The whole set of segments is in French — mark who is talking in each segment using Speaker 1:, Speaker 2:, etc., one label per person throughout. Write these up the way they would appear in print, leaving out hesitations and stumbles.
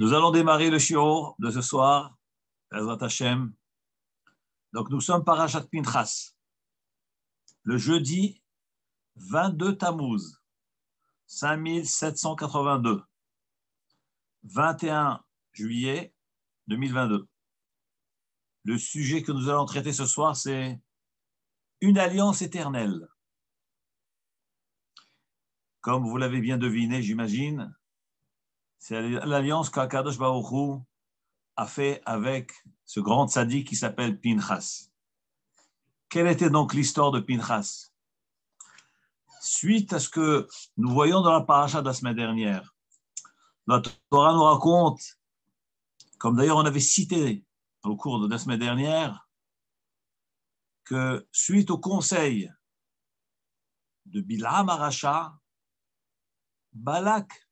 Speaker 1: Nous allons démarrer le shiur de ce soir, Ezrat Hashem. Donc nous sommes Parashat Pinchas, le jeudi 22 Tammuz, 5782, 21 juillet 2022. Le sujet que nous allons traiter ce soir, c'est une alliance éternelle. Comme vous l'avez bien deviné, j'imagine, c'est l'alliance qu'Akadosh Baruch Hu a fait avec ce grand tzaddik qui s'appelle Pinchas. Quelle était donc l'histoire de Pinchas? Suite à ce que nous voyons dans la paracha de la semaine dernière, la Torah nous raconte, comme d'ailleurs on avait cité au cours de la semaine dernière, que suite au conseil de Bilam Aracha, Balak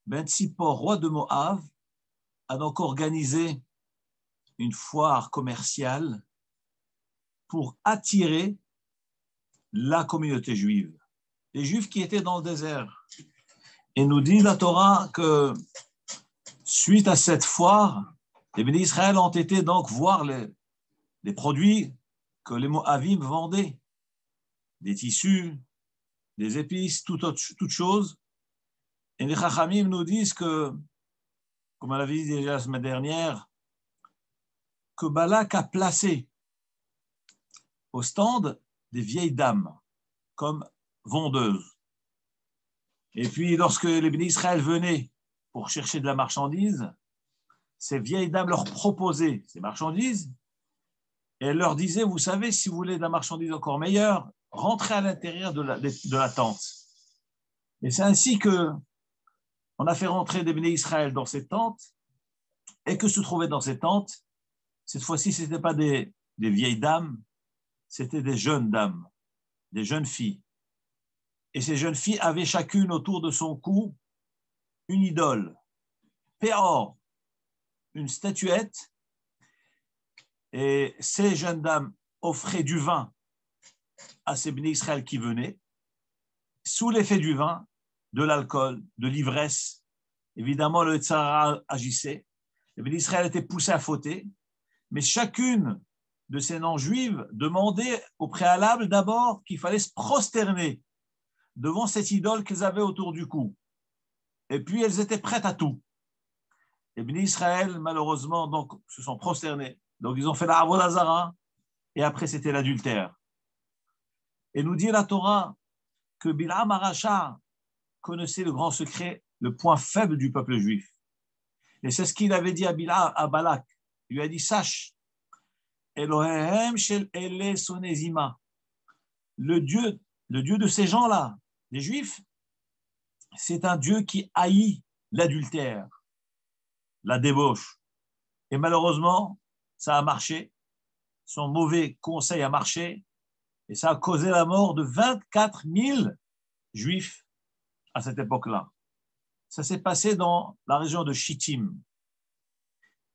Speaker 1: ben Tsippor, roi de Moab, a donc organisé une foire commerciale pour attirer la communauté juive, les Juifs qui étaient dans le désert. Et nous dit la Torah que suite à cette foire, les bénis d'Israël ont été donc voir les produits que les Moabim vendaient, des tissus, des épices, toutes choses. Et les Chachamim nous disent que, comme on l'avait dit déjà la semaine dernière, que Balak a placé au stand des vieilles dames comme vendeuses. Et puis, lorsque les bénis d'Israël venaient pour chercher de la marchandise, ces vieilles dames leur proposaient ces marchandises et elles leur disaient, vous savez, si vous voulez de la marchandise encore meilleure, rentrez à l'intérieur de la tente. Et c'est ainsi que on a fait rentrer des bénis d'Israël dans ces tentes et que se trouvaient dans ces tentes, cette fois-ci, ce n'étaient pas des vieilles dames, c'était des jeunes dames, des jeunes filles. Et ces jeunes filles avaient chacune autour de son cou une idole, Péor, une statuette. Et ces jeunes dames offraient du vin à ces bénis d'Israël qui venaient, sous l'effet du vin, de l'alcool, de l'ivresse. Évidemment, le Tzara agissait. Les bénis d'Israël étaient poussés à fauter, mais chacune de ces non-juives demandait au préalable d'abord qu'il fallait se prosterner devant cette idole qu'elles avaient autour du cou. Et puis, elles étaient prêtes à tout. Les bénis d'Israël, malheureusement, donc, se sont prosternés. Donc, ils ont fait la Avodah Zara, et après, c'était l'adultère. Et nous dit la Torah que Bilam Aracha connaissait le grand secret, le point faible du peuple juif. Et c'est ce qu'il avait dit à Balak. Il lui a dit, sache, Elohehem shel ele sonezima, le Dieu de ces gens-là, les Juifs, c'est un Dieu qui haït l'adultère, la débauche. Et malheureusement, ça a marché. Son mauvais conseil a marché et ça a causé la mort de 24 000 Juifs à cette époque-là. Ça s'est passé dans la région de Shittim.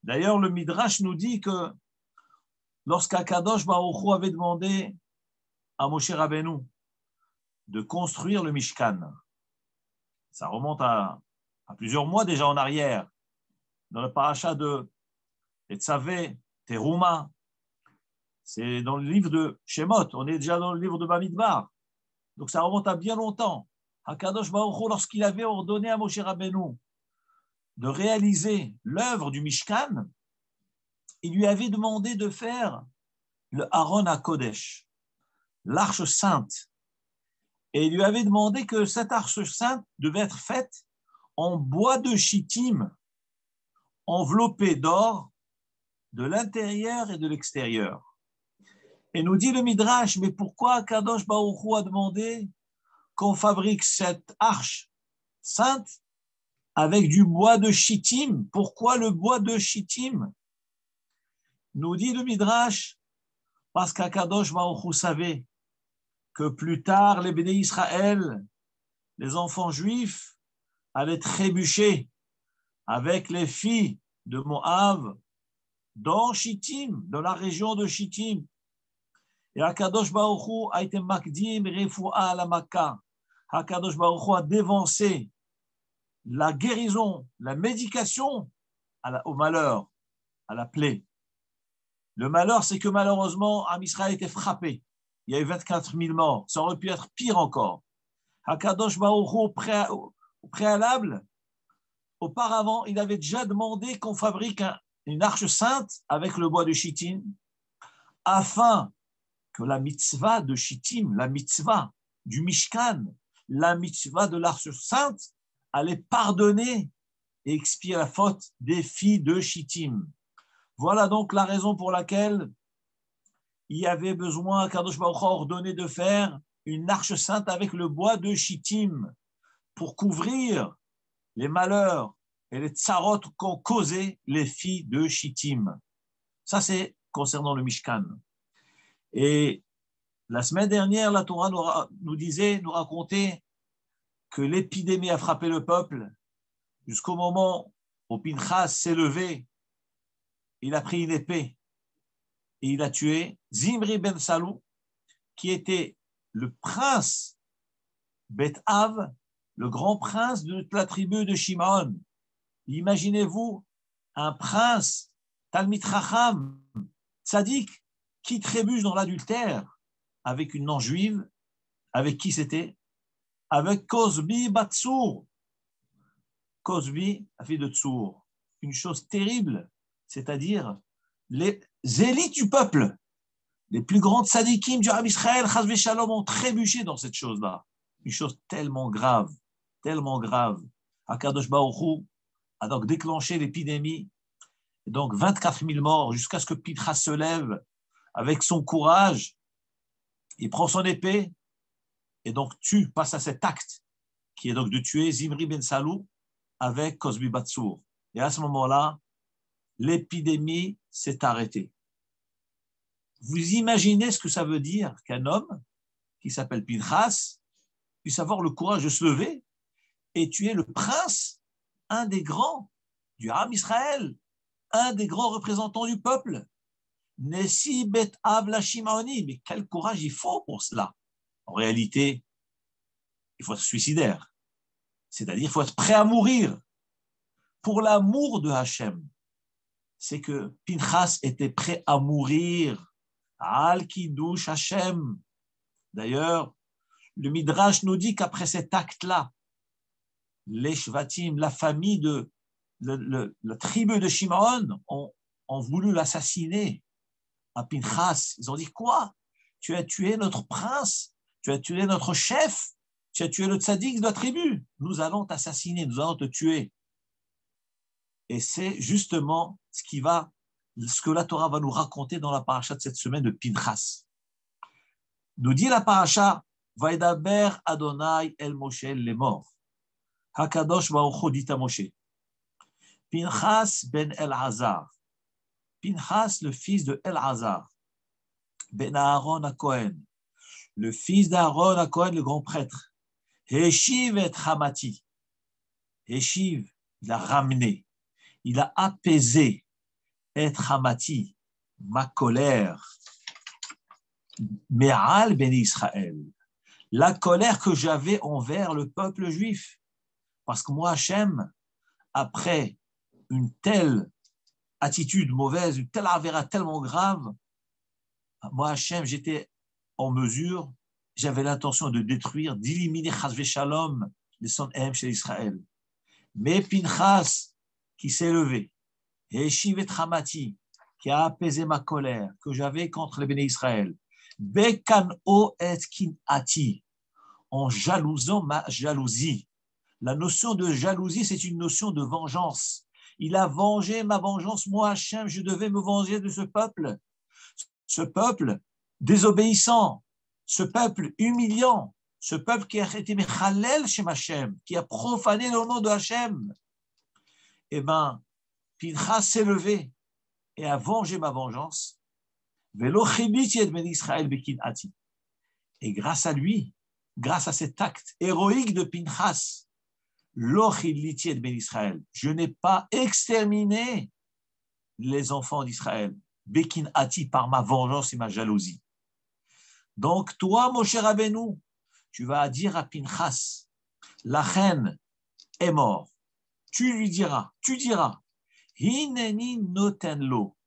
Speaker 1: D'ailleurs, le Midrash nous dit que lorsqu'Akadosh Baruch Hu avait demandé à Moshe Rabbeinu de construire le Mishkan, ça remonte à plusieurs mois déjà en arrière, dans le paracha de Etzavé, Teruma, c'est dans le livre de Shemot, on est déjà dans le livre de Bamidbar, donc ça remonte à bien longtemps. Akadosh Baruch Hu, lorsqu'il avait ordonné à Moshe Rabbeinu de réaliser l'œuvre du Mishkan, il lui avait demandé de faire le Aaron HaKodesh, l'arche sainte. Et il lui avait demandé que cette arche sainte devait être faite en bois de chittim, enveloppé d'or de l'intérieur et de l'extérieur. Et nous dit le Midrash, mais pourquoi Kadosh Baruch Hu a demandé qu'on fabrique cette arche sainte avec du bois de chittim? Pourquoi le bois de chittim? Nous dit le Midrash, parce qu'Akadosh Baruch Hu savait que plus tard, les bénis Israël, les enfants juifs, allaient trébucher avec les filles de Moab dans Shittim, dans la région de Shittim. Et Akadosh Baruch Hu a été makdim refu'a la Makkah. Akadosh Baruch Hu a dévancé la guérison, la médication au malheur, à la plaie. Le malheur, c'est que malheureusement, Am Israël était frappé. Il y a eu 24 000 morts. Ça aurait pu être pire encore. Hakadosh Baruch Hu, au préalable, auparavant, il avait déjà demandé qu'on fabrique une arche sainte avec le bois de Chittim, afin que la mitzvah de Chittim, la mitzvah du Mishkan, la mitzvah de l'arche sainte, allait pardonner et expier la faute des filles de Chittim. Voilà donc la raison pour laquelle il y avait besoin, Kadosh Baruch Hu a ordonné de faire une arche sainte avec le bois de Chittim pour couvrir les malheurs et les tsarot qu'ont causé les filles de Chittim. Ça, c'est concernant le Mishkan. Et la semaine dernière, la Torah nous racontait que l'épidémie a frappé le peuple jusqu'au moment où Pinchas s'est levé. Il a pris une épée et il a tué Zimri ben Salou, qui était le prince Bet Av, le grand prince de la tribu de Shimon. Imaginez-vous un prince, Talmid Chacham, tzaddik, qui trébuche dans l'adultère avec une non-juive. Avec qui c'était? Avec Cosbi Batsour. Cosbi, la fille de Tsour. Une chose terrible, c'est-à-dire les élites du peuple, les plus grandes tzadikim du Am Israël, Chas v'Shalom, ont trébuché dans cette chose-là. Une chose tellement grave, tellement grave. Akadosh Baruch Hu a donc déclenché l'épidémie, et donc 24 000 morts, jusqu'à ce que Pinchas se lève avec son courage, il prend son épée, et donc passe à cet acte, qui est donc de tuer Zimri ben Salou avec Cosbi Batsour. Et à ce moment-là, l'épidémie s'est arrêtée. Vous imaginez ce que ça veut dire qu'un homme qui s'appelle Pinchas puisse avoir le courage de se lever et tuer le prince, un des grands du Ham Israël, un des grands représentants du peuple. Nessi bet Av la Shimaoni, mais quel courage il faut pour cela. En réalité, il faut être suicidaire. C'est-à-dire qu'il faut être prêt à mourir pour l'amour de Hachem. C'est que Pinchas était prêt à mourir. Al Kiddush Hachem. D'ailleurs, le Midrash nous dit qu'après cet acte-là, les Shvatim, la famille de la tribu de Shimon, ont voulu l'assassiner à Pinchas. Ils ont dit quoi? Tu as tué notre prince, tu as tué notre chef, tu as tué le tzaddik de la tribu. Nous allons t'assassiner, nous allons te tuer. Et c'est justement ce que la Torah va nous raconter dans la paracha de cette semaine de Pinchas. Nous dit la paracha, Vaidaber Adonai el Moshe lemor. Hakadosh Baruch Hu dit à Moshe, Pinchas ben El-Hazar, Pinchas le fils de El-Hazar, ben Aaron à Cohen, le fils d'Aaron à Cohen, le grand prêtre, Heshiv et Hamati, Heshiv, il a ramené, il a apaisé et Hamati, ma colère, Me'al ben Israël, la colère que j'avais envers le peuple juif. Parce que moi, Hachem, après une telle attitude mauvaise, une telle avéra tellement grave, moi, Hachem, j'étais en mesure, j'avais l'intention de détruire, d'éliminer Chas v'Shalom, les Son-Hem chez Israël. Mais Pinchas, qui s'est levé, et Shivet Hamati, qui a apaisé ma colère que j'avais contre les béné Israël, Bekano et Kinati, en jalousant ma jalousie. La notion de jalousie, c'est une notion de vengeance. Il a vengé ma vengeance. Moi, Hachem, je devais me venger de ce peuple désobéissant, ce peuple humiliant, ce peuple qui a été mechalel chez Hachem, qui a profané le nom de Hachem. Eh bien, Pinchas s'est levé et a vengé ma vengeance. Et grâce à lui, grâce à cet acte héroïque de Pinchas, je n'ai pas exterminé les enfants d'Israël, Bekin Ati, par ma vengeance et ma jalousie. Donc, toi, Moshe Rabbeinu, tu vas dire à Pinchas, la reine est morte, tu diras, Hineni notenlo,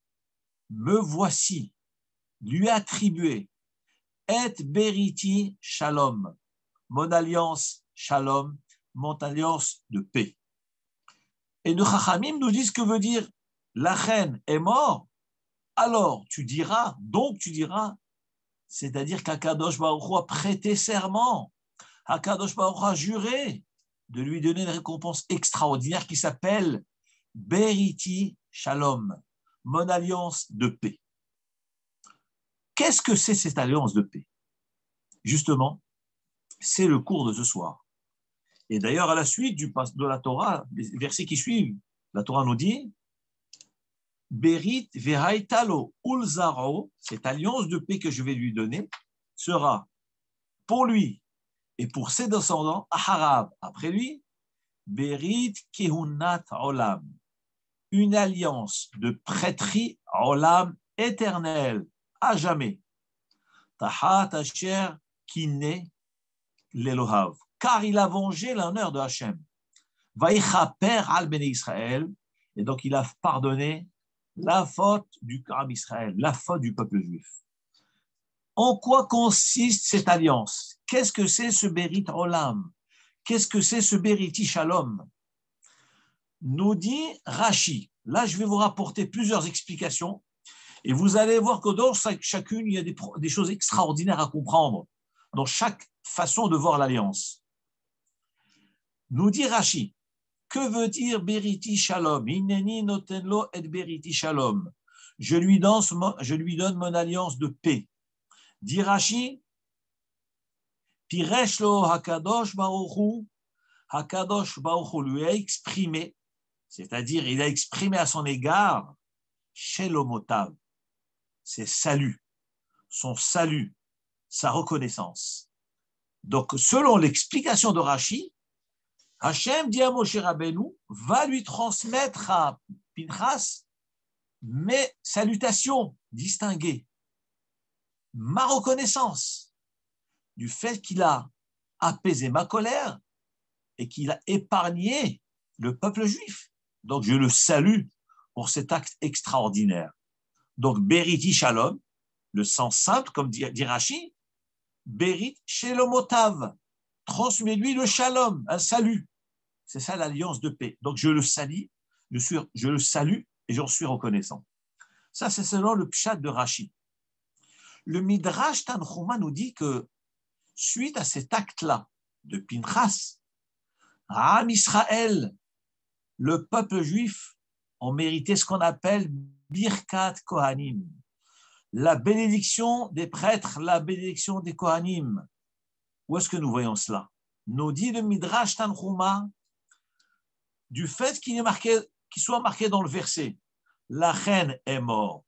Speaker 1: me voici, lui attribuer, et beriti shalom, mon alliance shalom, mon alliance de paix. Et nos chachamim nous disent que veut dire la reine est morte, alors tu diras, c'est-à-dire qu'Akadosh Baruch Hu a prêté serment, Akadosh Baruch Hu a juré de lui donner une récompense extraordinaire qui s'appelle Beriti Shalom, mon alliance de paix. Qu'est-ce que c'est cette alliance de paix? Justement, c'est le cours de ce soir. Et d'ailleurs, à la suite de la Torah, les versets qui suivent, la Torah nous dit Berit vehaitalo ulzaro, cette alliance de paix que je vais lui donner, sera pour lui et pour ses descendants, Aharav, après lui, Berit kehunat olam, une alliance de prêtrie olam éternelle, à jamais. Tahat asher kine l'Elohav, car il a vengé l'honneur de Hachem. Vaïchaper al Bnei Israël, et donc il a pardonné la faute du Karam Israël, la faute du peuple juif. En quoi consiste cette alliance? Qu'est-ce que c'est ce Berit Olam? Qu'est-ce que c'est ce Beriti Shalom? Nous dit Rashi. Là, je vais vous rapporter plusieurs explications et vous allez voir que dans chacune, il y a des choses extraordinaires à comprendre dans chaque façon de voir l'alliance. Nous dit Rashi. Que veut dire Beriti Shalom? Hineni notenlo et Beriti Shalom. Je lui donne mon alliance de paix. Dit Rashi, Piresh lo Hakadosh Baruch Hu, Hakadosh Baruch Hu lui a exprimé, c'est-à-dire il a exprimé à son égard Shelomotav, ses saluts, son salut, sa reconnaissance. Donc, selon l'explication de Rashi, Hachem dit à Moshe Rabbeinu, va lui transmettre à Pinchas mes salutations distinguées, ma reconnaissance du fait qu'il a apaisé ma colère et qu'il a épargné le peuple juif. Donc je le salue pour cet acte extraordinaire. Donc Beriti Shalom, le sens simple, comme dit Rashi, Berit Shelomotav, transmets-lui le Shalom, un salut. C'est ça l'alliance de paix. Donc je le salue, je le salue et j'en suis reconnaissant. Ça, c'est selon le pshat de Rashi. Le Midrash Tanchuma nous dit que suite à cet acte-là de Pinchas, Am Israël, le peuple juif, ont mérité ce qu'on appelle Birkat Kohanim, la bénédiction des prêtres, la bénédiction des Kohanim. Où est-ce que nous voyons cela? Nous dit le Midrash Tanchuma, du fait qu'il soit marqué dans le verset, la reine est morte.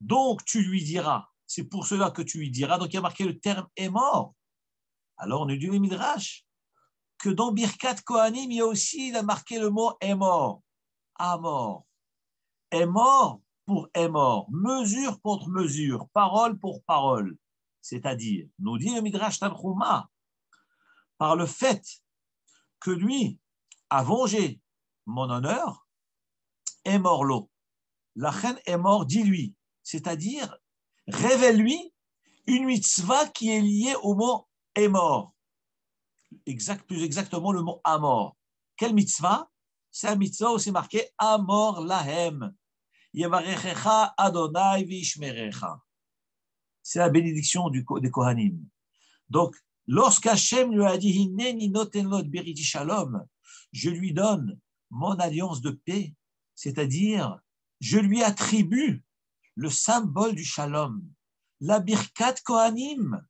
Speaker 1: Donc tu lui diras, c'est pour cela que tu lui diras, donc il y a marqué le terme est mort. Alors on nous dit le Midrash que dans Birkat Kohanim, il a marqué le mot est mort, à mort. Est mort pour est mort, mesure contre mesure, parole pour parole. C'est-à-dire, nous dit le Midrash Tanchuma, par le fait que lui a vengé mon honneur, est mort l'eau. La reine est mort, dis-lui. C'est-à-dire, révèle-lui une mitzvah qui est liée au mot est mort. Plus exactement le mot amor. Quelle mitzvah? C'est un mitzvah où c'est marqué amor lahem. Yevarechecha Adonai vishmerecha. C'est la bénédiction des Kohanim. Donc, lorsqu'Hachem lui a dit Hineni notenlot beriti shalom, je lui donne mon alliance de paix, c'est-à-dire je lui attribue le symbole du shalom, la birkat kohanim,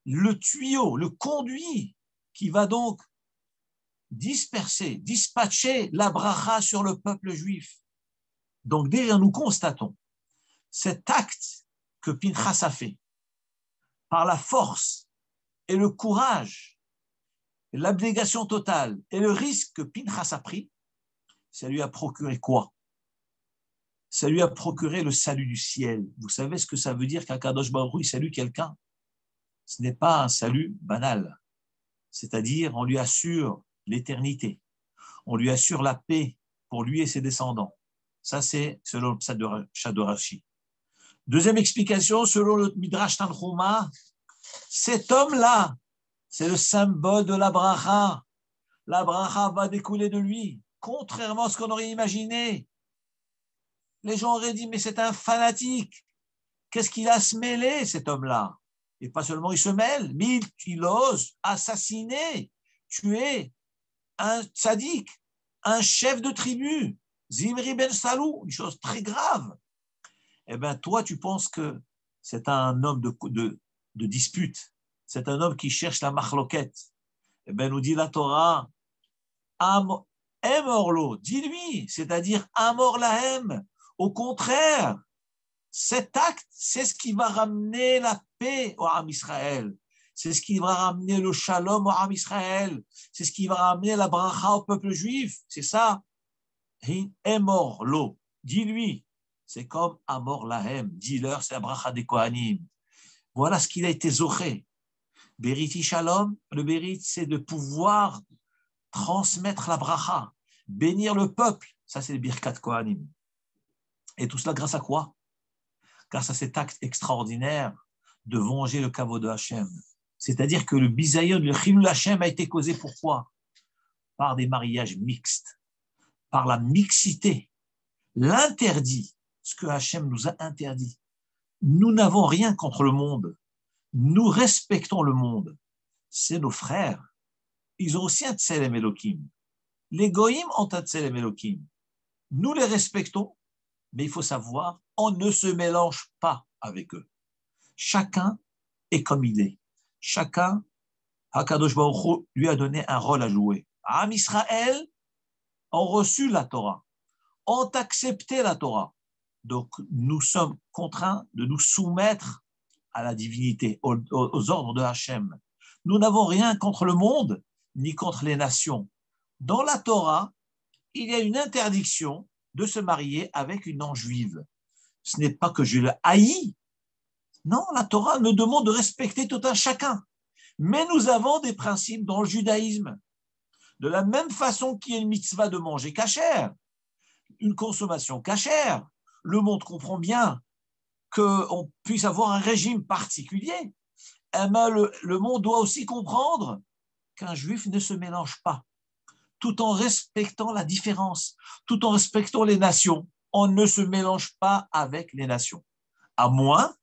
Speaker 1: le tuyau, le conduit qui va donc dispatcher la bracha sur le peuple juif. Donc déjà nous constatons cet acte que Pinchas a fait par la force et le courage, et l'abnégation totale et le risque que Pinchas a pris, ça lui a procuré quoi? Ça lui a procuré le salut du ciel. Vous savez ce que ça veut dire qu'un Kadosh Baruch Hu salue quelqu'un? Ce n'est pas un salut banal. C'est-à-dire, on lui assure l'éternité. On lui assure la paix pour lui et ses descendants. Ça, c'est selon le pshat de Rashi. Deuxième explication, selon le Midrash Tanchuma, cet homme-là, c'est le symbole de la bracha. La bracha va découler de lui, contrairement à ce qu'on aurait imaginé. Les gens auraient dit, mais c'est un fanatique. Qu'est-ce qu'il a à se mêler, cet homme-là? Et pas seulement il se mêle, mais il ose assassiner, tuer un tzaddik, un chef de tribu, Zimri ben Salou, une chose très grave. Eh bien, toi, tu penses que c'est un homme de dispute, c'est un homme qui cherche la marloquette. Eh bien, nous dit la Torah, Emorlo, dis-lui, c'est-à-dire Amor Lahem. Au contraire, cet acte, c'est ce qui va ramener la paix au Ham Israël. C'est ce qui va ramener le shalom au Ham Israël. C'est ce qui va ramener la bracha au peuple juif. C'est ça. Emorlo, dis-lui. C'est comme Amor Lahem. Dis-leur, c'est la bracha des Kohanim. Voilà ce qu'il a été zoché. Beriti Shalom, le Berit, c'est de pouvoir transmettre la bracha, bénir le peuple. Ça, c'est le Birkat Kohanim. Et tout cela grâce à quoi? Grâce à cet acte extraordinaire de venger le kavod de Hachem. C'est-à-dire que le bisayon, le chilul Hachem a été causé pourquoi? Par des mariages mixtes, par la mixité, l'interdit, ce que Hachem nous a interdit. Nous n'avons rien contre le monde. Nous respectons le monde. C'est nos frères. Ils ont aussi un Tselem Elohim. Les Goïms ont un Tselem Elohim. Nous les respectons, mais il faut savoir, on ne se mélange pas avec eux. Chacun est comme il est. Chacun, Hakadosh Baruch Hu lui a donné un rôle à jouer. Am Israël ont reçu la Torah, ont accepté la Torah. Donc, nous sommes contraints de nous soumettre à la divinité, aux ordres de Hachem. Nous n'avons rien contre le monde, ni contre les nations. Dans la Torah, il y a une interdiction de se marier avec une non-juive. Ce n'est pas que je le haïs. Non, la Torah nous demande de respecter tout un chacun. Mais nous avons des principes dans le judaïsme. De la même façon qu'il y a une mitzvah de manger cachère, une consommation cachère, le monde comprend bien qu'on puisse avoir un régime particulier. Eh bien, le monde doit aussi comprendre qu'un juif ne se mélange pas, tout en respectant la différence, tout en respectant les nations. On ne se mélange pas avec les nations, à moins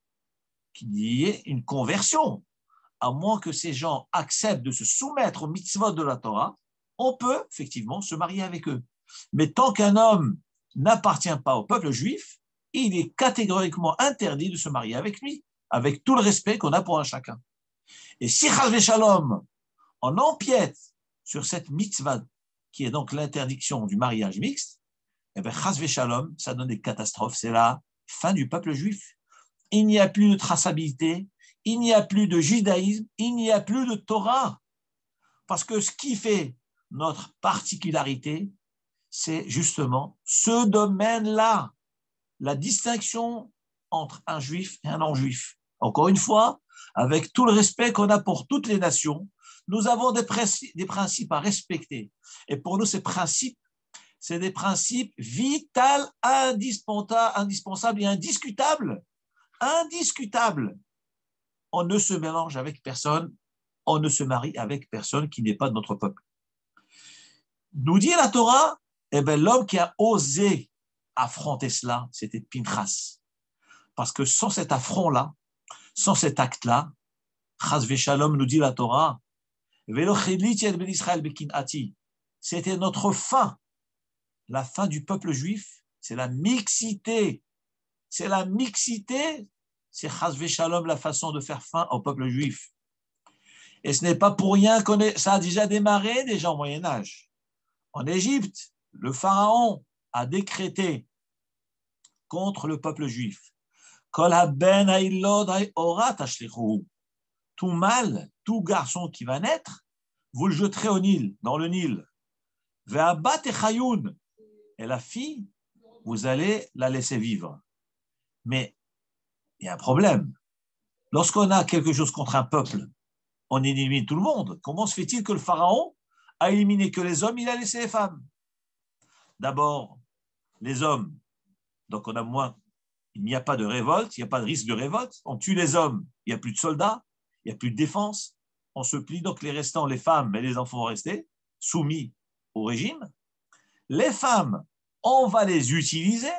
Speaker 1: qu'il y ait une conversion, à moins que ces gens acceptent de se soumettre aux mitzvot de la Torah, on peut effectivement se marier avec eux. Mais tant qu'un homme n'appartient pas au peuple juif, il est catégoriquement interdit de se marier avec lui, avec tout le respect qu'on a pour un chacun. Et si Chas Shalom, on empiète sur cette mitzvah, qui est donc l'interdiction du mariage mixte, et bien Chas Shalom, ça donne des catastrophes, c'est la fin du peuple juif. Il n'y a plus de traçabilité, il n'y a plus de judaïsme, il n'y a plus de Torah. Parce que ce qui fait notre particularité, c'est justement ce domaine-là, la distinction entre un juif et un non-juif. Encore une fois, avec tout le respect qu'on a pour toutes les nations, nous avons des principes à respecter. Et pour nous, ces principes, c'est des principes vitaux, indispensables et indiscutables. Indiscutables. On ne se mélange avec personne, on ne se marie avec personne qui n'est pas de notre peuple. Nous dit la Torah, eh bien, l'homme qui a osé affronter cela, c'était Pinchas. Parce que sans cet affront-là, sans cet acte-là, Chas v'shalom, nous dit la Torah, c'était notre fin. La fin du peuple juif, c'est la mixité. C'est la mixité, c'est Chas v'shalom, la façon de faire fin au peuple juif. Et ce n'est pas pour rien que ça a déjà démarré déjà au Moyen-Âge. En Égypte, le pharaon a décrété contre le peuple juif. Tout mâle, tout garçon qui va naître, vous le jeterez au Nil, dans le Nil. Et la fille, vous allez la laisser vivre. Mais il y a un problème. Lorsqu'on a quelque chose contre un peuple, on élimine tout le monde. Comment se fait-il que le pharaon a éliminé que les hommes, il a laissé les femmes? d'abord les hommes. Donc on a moins, il n'y a pas de révolte, il n'y a pas de risque de révolte. On tue les hommes, il n'y a plus de soldats, il n'y a plus de défense. On se plie, donc les restants, les femmes et les enfants vont rester soumis au régime. Les femmes, on va les utiliser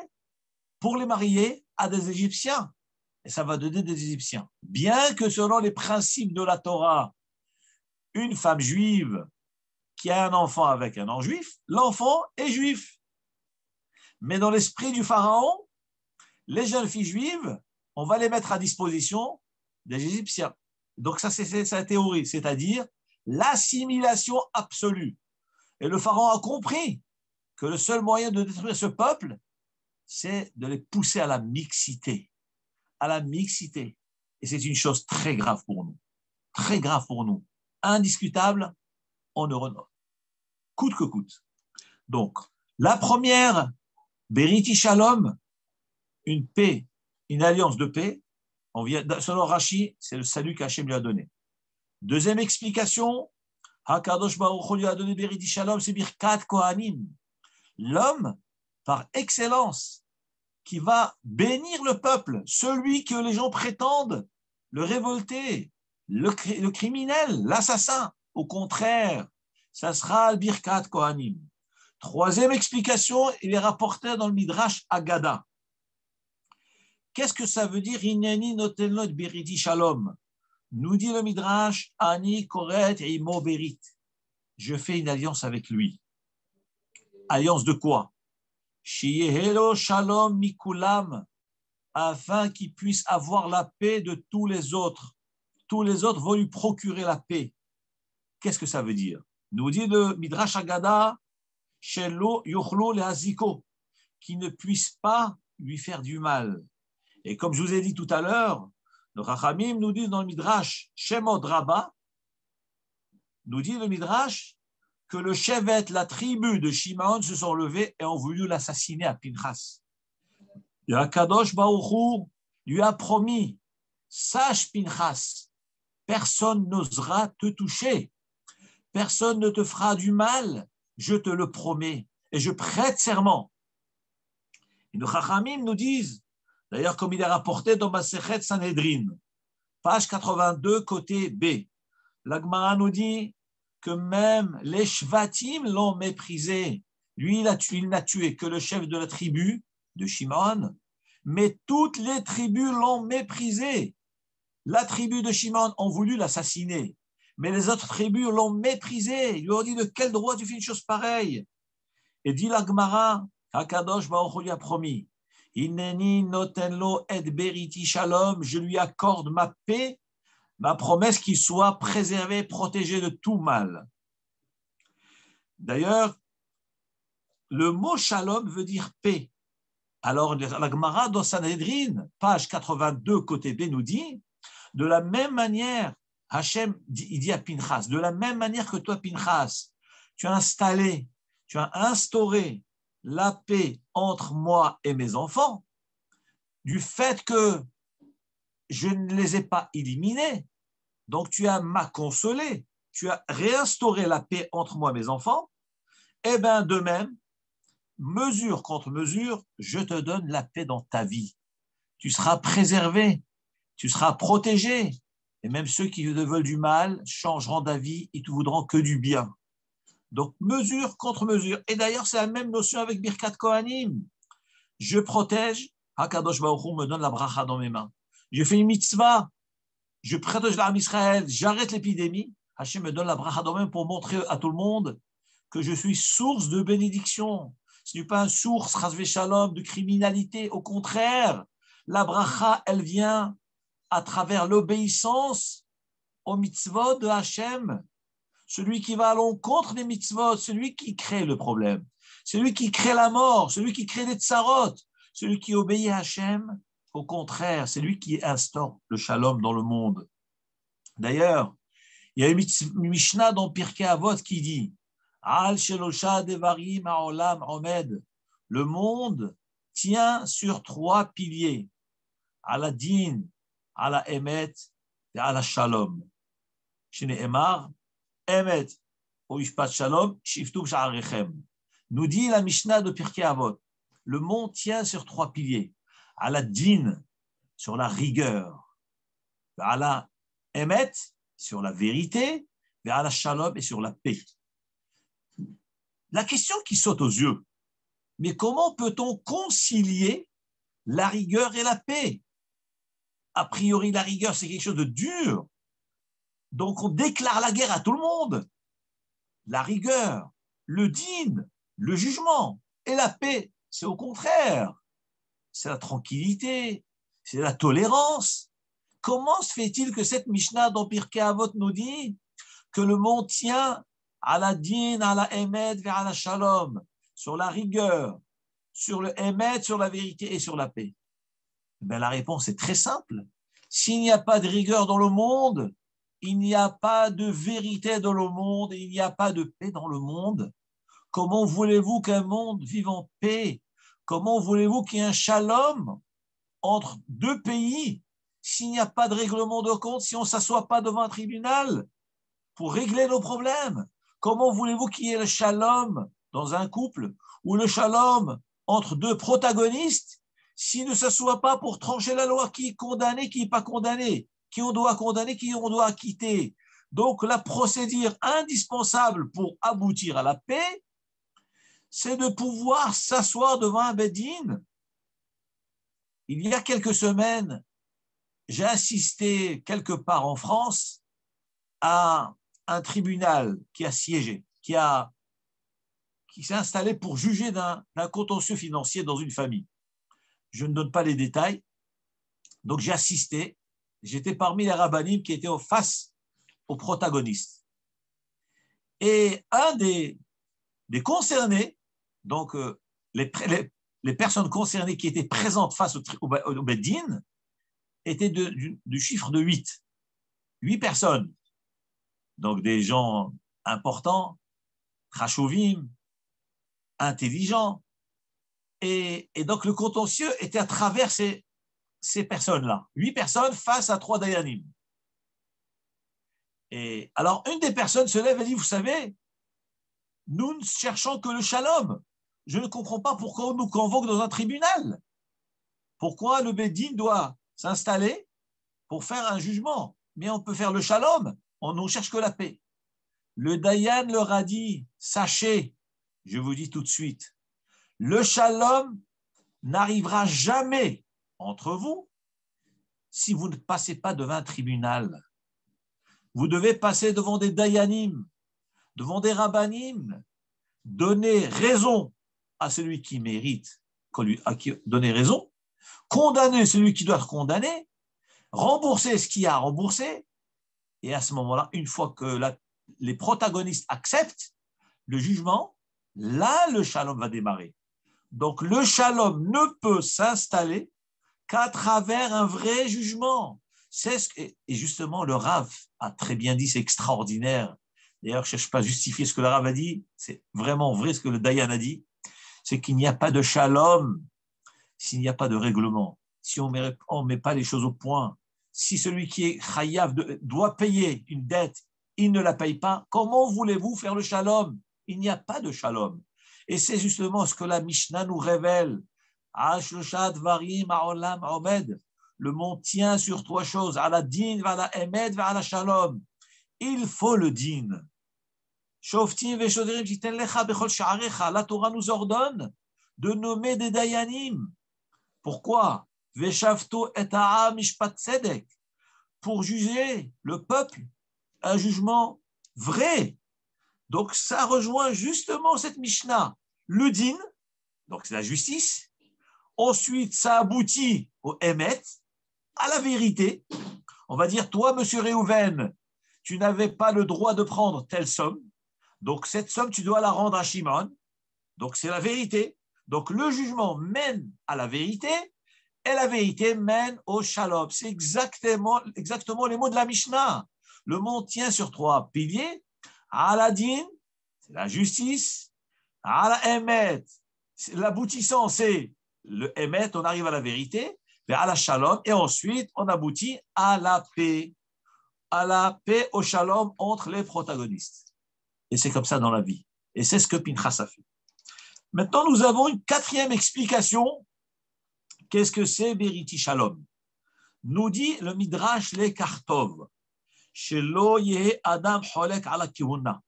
Speaker 1: pour les marier à des Égyptiens. Et ça va donner des Égyptiens. Bien que selon les principes de la Torah, une femme juive qui a un enfant avec un non-juif, l'enfant est juif. Mais dans l'esprit du pharaon, les jeunes filles juives, on va les mettre à disposition des Égyptiens. Donc ça, c'est sa théorie, c'est-à-dire l'assimilation absolue. Et le pharaon a compris que le seul moyen de détruire ce peuple, c'est de les pousser à la mixité. À la mixité. Et c'est une chose très grave pour nous. Très grave pour nous. Indiscutable en Europe. Coûte que coûte. Donc, la première, Beriti Shalom, une paix, une alliance de paix. Selon Rashi, c'est le salut qu'Hachem lui a donné. Deuxième explication, Hakadosh Baruch Hu lui a donné Beriti Shalom, c'est Birkat Kohanim. L'homme, par excellence, qui va bénir le peuple, celui que les gens prétendent, le révolté, le criminel, l'assassin. Au contraire, ça sera le Birkat Kohanim. Troisième explication, il est rapporté dans le Midrash Agada. Qu'est-ce que ça veut dire Ineni notenot beriti shalom? Nous dit le Midrash, Ani koret imo berit. Je fais une alliance avec lui. Alliance de quoi? Shiyehelo shalom mikulam, afin qu'il puisse avoir la paix de tous les autres. Tous les autres vont lui procurer la paix. Qu'est-ce que ça veut dire? Nous dit le Midrash Agada, Shelo yochlo lehaziko, qui ne puisse pas lui faire du mal. Et comme je vous ai dit tout à l'heure, le Rachamim nous dit dans le Midrash Shemot Rabba, nous dit le Midrash que le Shevet, la tribu de Shimaon se sont levés et ont voulu l'assassiner à Pinchas. Et Akadosh Baruch Hu lui a promis, sache Pinchas, personne n'osera te toucher, personne ne te fera du mal, je te le promets, et je prête serment. Et nos Chachamim nous disent, d'ailleurs comme il est rapporté dans Masechet Sanhedrin, page 82, côté B, la Gemara nous dit que même les Shvatim l'ont méprisé. Lui, il n'a tué que le chef de la tribu de Shimon, mais toutes les tribus l'ont méprisé. La tribu de Shimon ont voulu l'assassiner, mais les autres tribus l'ont méprisé. Ils lui ont dit, de quel droit tu fais une chose pareille? Et dit la Gemara, Hakadosh Baruch Hu lui a promis, Ineni notenlo et beriti shalom, je lui accorde ma paix, ma promesse qu'il soit préservé, protégé de tout mal. D'ailleurs, le mot shalom veut dire paix. Alors, la Gemara dans Sanhedrin, page 82, côté B, nous dit, de la même manière, Hachem, il dit à Pinchas, de la même manière que toi, Pinchas, tu as instauré la paix entre moi et mes enfants, du fait que je ne les ai pas éliminés, donc tu m'as consolé, tu as réinstauré la paix entre moi et mes enfants, et bien de même, mesure contre mesure, je te donne la paix dans ta vie. Tu seras préservé, tu seras protégé, et même ceux qui te veulent du mal changeront d'avis, ils te voudront que du bien. Donc, mesure contre mesure. Et d'ailleurs, c'est la même notion avec Birkat Kohanim. Je protège, Hakadosh Baruch Hu me donne la bracha dans mes mains. Je fais une mitzvah, je protège l'âme Israël, j'arrête l'épidémie. Hachem me donne la bracha dans mes mains pour montrer à tout le monde que je suis source de bénédiction. Ce n'est pas une source, chasvé shalom, de criminalité. Au contraire, la bracha, elle vient à travers l'obéissance aux mitzvot de Hachem. Celui qui va à l'encontre des mitzvot, celui qui crée le problème, celui qui crée la mort, celui qui crée les tsarot, celui qui obéit à Hachem, au contraire, c'est lui qui instaure le shalom dans le monde. D'ailleurs, il y a une Mishnah dans Pirkei Avot qui dit Al shelosha devarim ha'olam omed. Le monde tient sur 3 piliers, Ala din, Ala emet et Ala shalom. Shneemar Emet, Oishpat Shalom, Shiftuk Sha'arechem. Nous dit la Mishnah de Pirkei Avot, le monde tient sur 3 piliers. À la din, sur la rigueur. À la emet, sur la vérité. À la shalom, et sur la paix. La question qui saute aux yeux, mais comment peut-on concilier la rigueur et la paix? A priori, la rigueur, c'est quelque chose de dur. Donc, on déclare la guerre à tout le monde. La rigueur, le din, le jugement et la paix, c'est au contraire. C'est la tranquillité, c'est la tolérance. Comment se fait-il que cette Mishnah dans Pirkei Avot nous dit que le monde tient à la din, à la emet, vers la shalom, sur la rigueur, sur le emet, sur la vérité et sur la paix? Ben, la réponse est très simple. S'il n'y a pas de rigueur dans le monde, il n'y a pas de vérité dans le monde, il n'y a pas de paix dans le monde. Comment voulez-vous qu'un monde vive en paix? Comment voulez-vous qu'il y ait un shalom entre 2 pays s'il n'y a pas de règlement de compte, si on ne s'assoit pas devant un tribunal pour régler nos problèmes? Comment voulez-vous qu'il y ait le shalom dans un couple ou le shalom entre 2 protagonistes s'ils ne s'assoient pas pour trancher la loi, qui est condamné, qui n'est pas condamné, qui on doit condamner, qui on doit acquitter? Donc la procédure indispensable pour aboutir à la paix, c'est de pouvoir s'asseoir devant un Beddin. Il y a quelques semaines, j'ai assisté quelque part en France à un tribunal qui a siégé, qui s'est installé pour juger d'un contentieux financier dans une famille. Je ne donne pas les détails. Donc j'ai assisté, j'étais parmi les rabbinim qui étaient face aux protagonistes. Et un des concernés, donc les personnes concernées qui étaient présentes face au Beddin, étaient du chiffre de 8. 8 personnes. Donc des gens importants, chashovim, intelligents. Et donc le contentieux était à travers ces personnes-là. 8 personnes face à 3 dayanim. Et alors une des personnes se lève et dit, vous savez, nous ne cherchons que le shalom. Je ne comprends pas pourquoi on nous convoque dans un tribunal. Pourquoi le Beddin doit s'installer pour faire un jugement? Mais on peut faire le shalom, on ne cherche que la paix. Le dayan leur a dit, sachez, je vous dis tout de suite, le shalom n'arrivera jamais entre vous si vous ne passez pas devant un tribunal. Vous devez passer devant des dayanim, devant des rabbanim, donner raison à celui qui mérite, donner raison, condamner celui qui doit être condamné, rembourser ce qu'il y a à rembourser, et à ce moment-là, une fois que les protagonistes acceptent le jugement, là, le shalom va démarrer. Donc, le shalom ne peut s'installer qu'à travers un vrai jugement. Et justement, le Rav a très bien dit, c'est extraordinaire. D'ailleurs, je ne cherche pas à justifier ce que le Rav a dit, c'est vraiment vrai ce que le Dayan a dit, c'est qu'il n'y a pas de shalom s'il n'y a pas de règlement, si on ne met pas les choses au point. Si celui qui est chayav doit payer une dette, il ne la paye pas, comment voulez-vous faire le shalom? Il n'y a pas de shalom. Et c'est justement ce que la Mishnah nous révèle. Le monde tient sur 3 choses, à la din, à la emet, à la shalom. Il faut le din. La Torah nous ordonne de nommer des dayanim. Pourquoi? Pour juger le peuple un jugement vrai. Donc ça rejoint justement cette Mishnah. Le din, donc c'est la justice. Ensuite, ça aboutit au emet, à la vérité. On va dire, toi, monsieur Réhouven, tu n'avais pas le droit de prendre telle somme. Donc cette somme, tu dois la rendre à Shimon. Donc c'est la vérité. Donc le jugement mène à la vérité et la vérité mène au shalom. C'est exactement les mots de la Mishnah. Le monde tient sur 3 piliers. À la din, c'est la justice. À la emet, l'aboutissant, c'est le emet, on arrive à la vérité. Mais à la shalom, et ensuite, on aboutit à la paix. À la paix, au shalom entre les protagonistes. Et c'est comme ça dans la vie. Et c'est ce que Pinchas a fait. Maintenant, nous avons une quatrième explication. Qu'est-ce que c'est Beriti Shalom? Nous dit le Midrash le Kartov, Shelo yehe Adam cholek ala kihuna,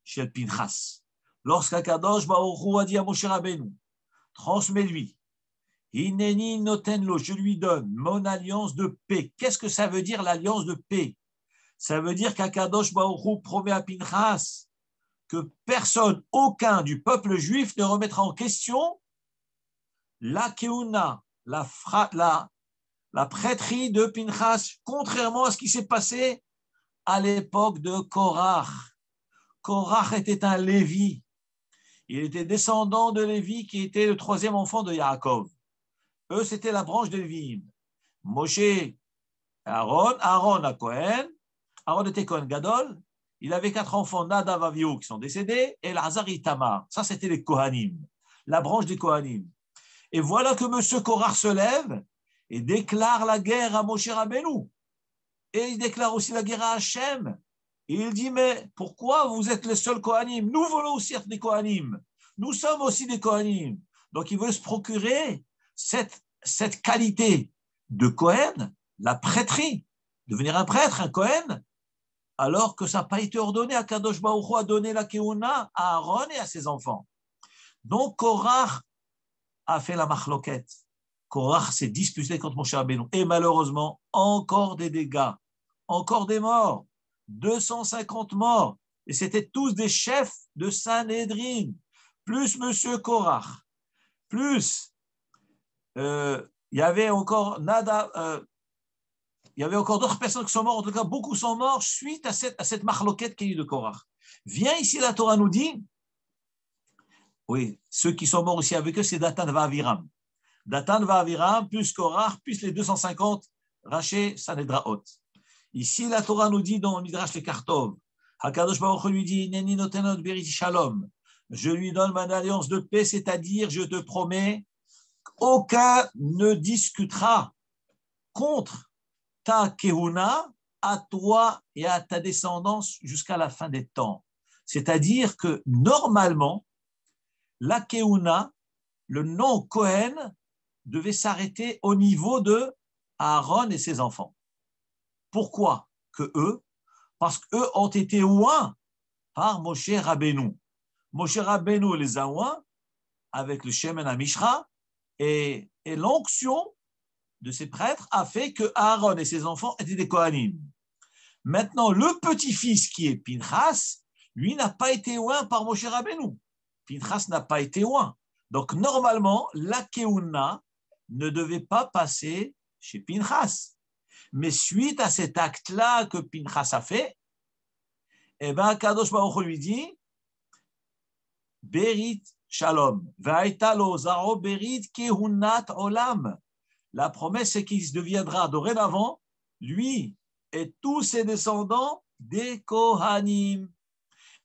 Speaker 1: shel Pinchas. Lorsqu'Akadosh Baruch Hu a dit à Moshe Rabbeinu, transmets-lui, Hineni noten lo, je lui donne mon alliance de paix. Qu'est-ce que ça veut dire l'alliance de paix? Ça veut dire qu'Akadosh Baruch Hu promet à Pinchas que personne, aucun du peuple juif ne remettra en question la keuna, la prêtrise de Pinchas, contrairement à ce qui s'est passé à l'époque de Korach. Korach était un Lévi. Il était descendant de Lévi qui était le troisième enfant de Yaakov. Eux, c'était la branche de Lévi. Moshe, Aaron à Cohen. Aaron était Cohen Gadol. Il avait 4 enfants, Nadav, Avihu, qui sont décédés, et Elazar et Tamar. Ça, c'était les Kohanim, la branche des Kohanim. Et voilà que M. Korach se lève et déclare la guerre à Moshe Rabbeinu. Et il déclare aussi la guerre à Hachem. Et il dit, mais pourquoi vous êtes les seuls Kohanim? Nous voulons aussi être des Kohanim. Nous sommes aussi des Kohanim. Donc, il veut se procurer cette qualité de Kohen, la prêtrise, devenir un prêtre, un Kohen, alors que ça n'a pas été ordonné. Akadosh Baruch Hu a donné la Keuna à Aaron et à ses enfants. Donc, Korach a fait la machloket. Korach s'est disputé contre Moshe Rabbeinu. Et malheureusement, encore des dégâts, encore des morts. 250 morts, et c'était tous des chefs de Sanhédrin, plus M. Korach, plus il y avait encore d'autres personnes qui sont mortes, en tout cas beaucoup sont morts suite à cette marloquette qu'il y a eu de Korach. Viens ici, la Torah nous dit, oui, ceux qui sont morts aussi avec eux, c'est Datan va Aviram. Datan va Aviram, plus Korach, plus les 250 Raché Sanhédraot. Ici, la Torah nous dit dans le Midrash le Kartov, Hakadosh Baruch Hu lui dit, Neni notenot beriti shalom, je lui donne ma alliance de paix, c'est-à-dire, je te promets, aucun ne discutera contre ta kehuna à toi et à ta descendance jusqu'à la fin des temps. C'est-à-dire que normalement, la kehuna, le nom Kohen, devait s'arrêter au niveau de Aaron et ses enfants. Pourquoi que eux? Parce qu'eux ont été oints par Moshe Rabbeinu. Moshe Rabbeinu les a oints avec le Shemen HaMishra et l'onction de ces prêtres a fait que Aaron et ses enfants étaient des Kohanim. Maintenant, le petit-fils qui est Pinchas, lui n'a pas été oint par Moshe Rabbeinu. Pinchas n'a pas été oint. Donc, normalement, la Keuna ne devait pas passer chez Pinchas. Mais suite à cet acte-là que Pinchas a fait, eh bien, Kadosh Baruch Hu lui dit Berit Shalom, Va'aita lo zaro berit kehunat olam. La promesse, c'est qu'il deviendra dorénavant, lui et tous ses descendants, des Kohanim.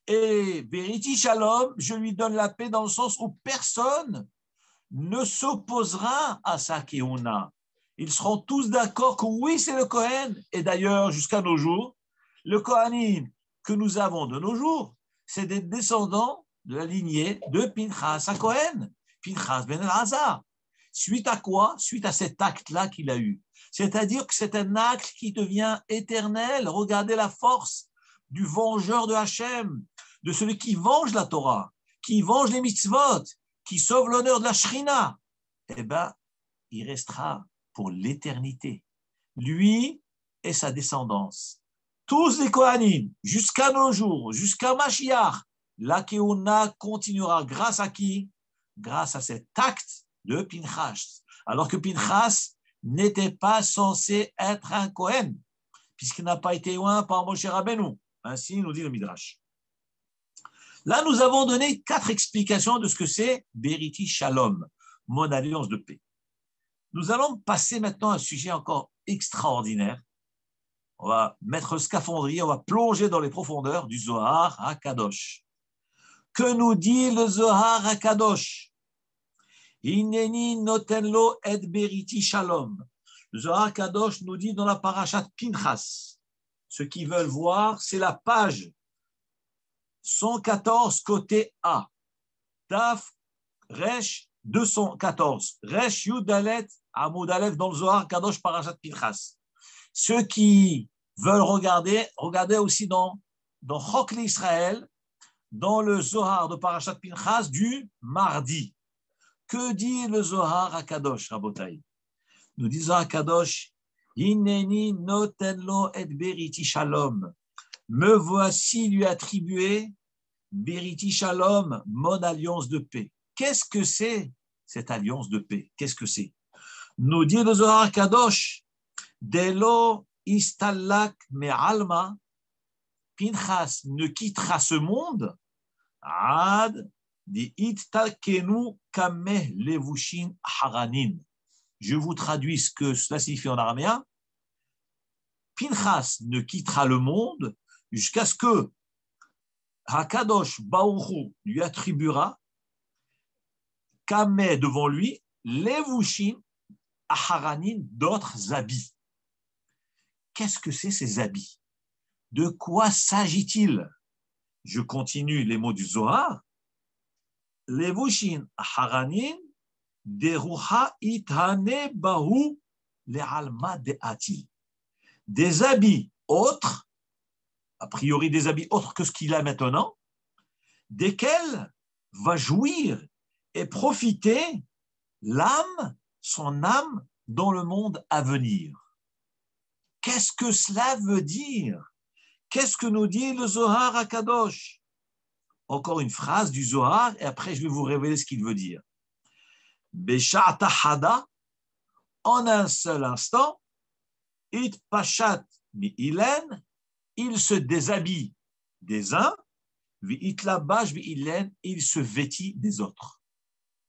Speaker 1: Et Beriti Shalom, je lui donne la paix dans le sens où personne ne s'opposera à sa kehuna. Ils seront tous d'accord que oui, c'est le Kohen. Et d'ailleurs, jusqu'à nos jours, le Kohanim que nous avons de nos jours, c'est des descendants de la lignée de Pinchas à Kohen, Pinchas ben Elazar. Suite à quoi? Suite à cet acte-là qu'il a eu. C'est-à-dire que c'est un acte qui devient éternel. Regardez la force du vengeur de Hachem, de celui qui venge la Torah, qui venge les mitzvot, qui sauve l'honneur de la Shrina. Eh bien, il restera pour l'éternité. Lui et sa descendance. Tous les Kohanim, jusqu'à nos jours, jusqu'à Mashiach, la Keuna continuera grâce à qui? Grâce à cet acte de Pinchas. Alors que Pinchas n'était pas censé être un Kohen, puisqu'il n'a pas été oint par Moshe Rabbeinu. Ainsi nous dit le Midrash. Là, nous avons donné 4 explications de ce que c'est Beriti Shalom, mon alliance de paix. Nous allons passer maintenant à un sujet encore extraordinaire. On va mettre le scaphandrier, on va plonger dans les profondeurs du Zohar HaKadosh. Que nous dit le Zohar HaKadosh? Hineni noten lo et beriti shalom. Le Zohar HaKadosh nous dit dans la parashat Pinchas. Ceux qui veulent voir, c'est la page 114 côté A. Daf Resh 214. Resh Yudalet Amoud Aleph dans le Zohar Kadosh Parashat Pinchas. Ceux qui veulent regarder, regardez aussi dans Chok l'Israël, dans le Zohar de Parashat Pinchas du mardi. Que dit le Zohar à Kadosh, Rabotai? Nous disons à Kadosh, Hineni notenlo et beriti shalom. Me voici lui attribuer beriti shalom, mon alliance de paix. Qu'est-ce que c'est cette alliance de paix? Qu'est-ce que c'est? Nous dit le Zohar Kadosh, Delo istallak me'alma, Pinchas ne quittera ce monde, ad di ittakenu kameh levushin haranin. Je vous traduis ce que cela signifie en araméen. Pinchas ne quittera le monde jusqu'à ce que Hakadosh Baruch Hu lui attribuera kameh devant lui levushin haranin, d'autres habits. Qu'est-ce que c'est ces habits? De quoi s'agit-il? Je continue les mots du Zohar. Levushin haranin deruha itane bahu le'alma de'ati. Des habits autres, a priori des habits autres que ce qu'il a maintenant, desquels va jouir et profiter l'âme, son âme, dans le monde à venir. Qu'est-ce que cela veut dire? Qu'est-ce que nous dit le Zohar à Kadosh? Encore une phrase du Zohar, et après je vais vous révéler ce qu'il veut dire. Besha'ata hada, en un seul instant, it pashat mi-ilen, il se déshabille des uns, vi-itlabash vi-ilen, il se vêtit des autres.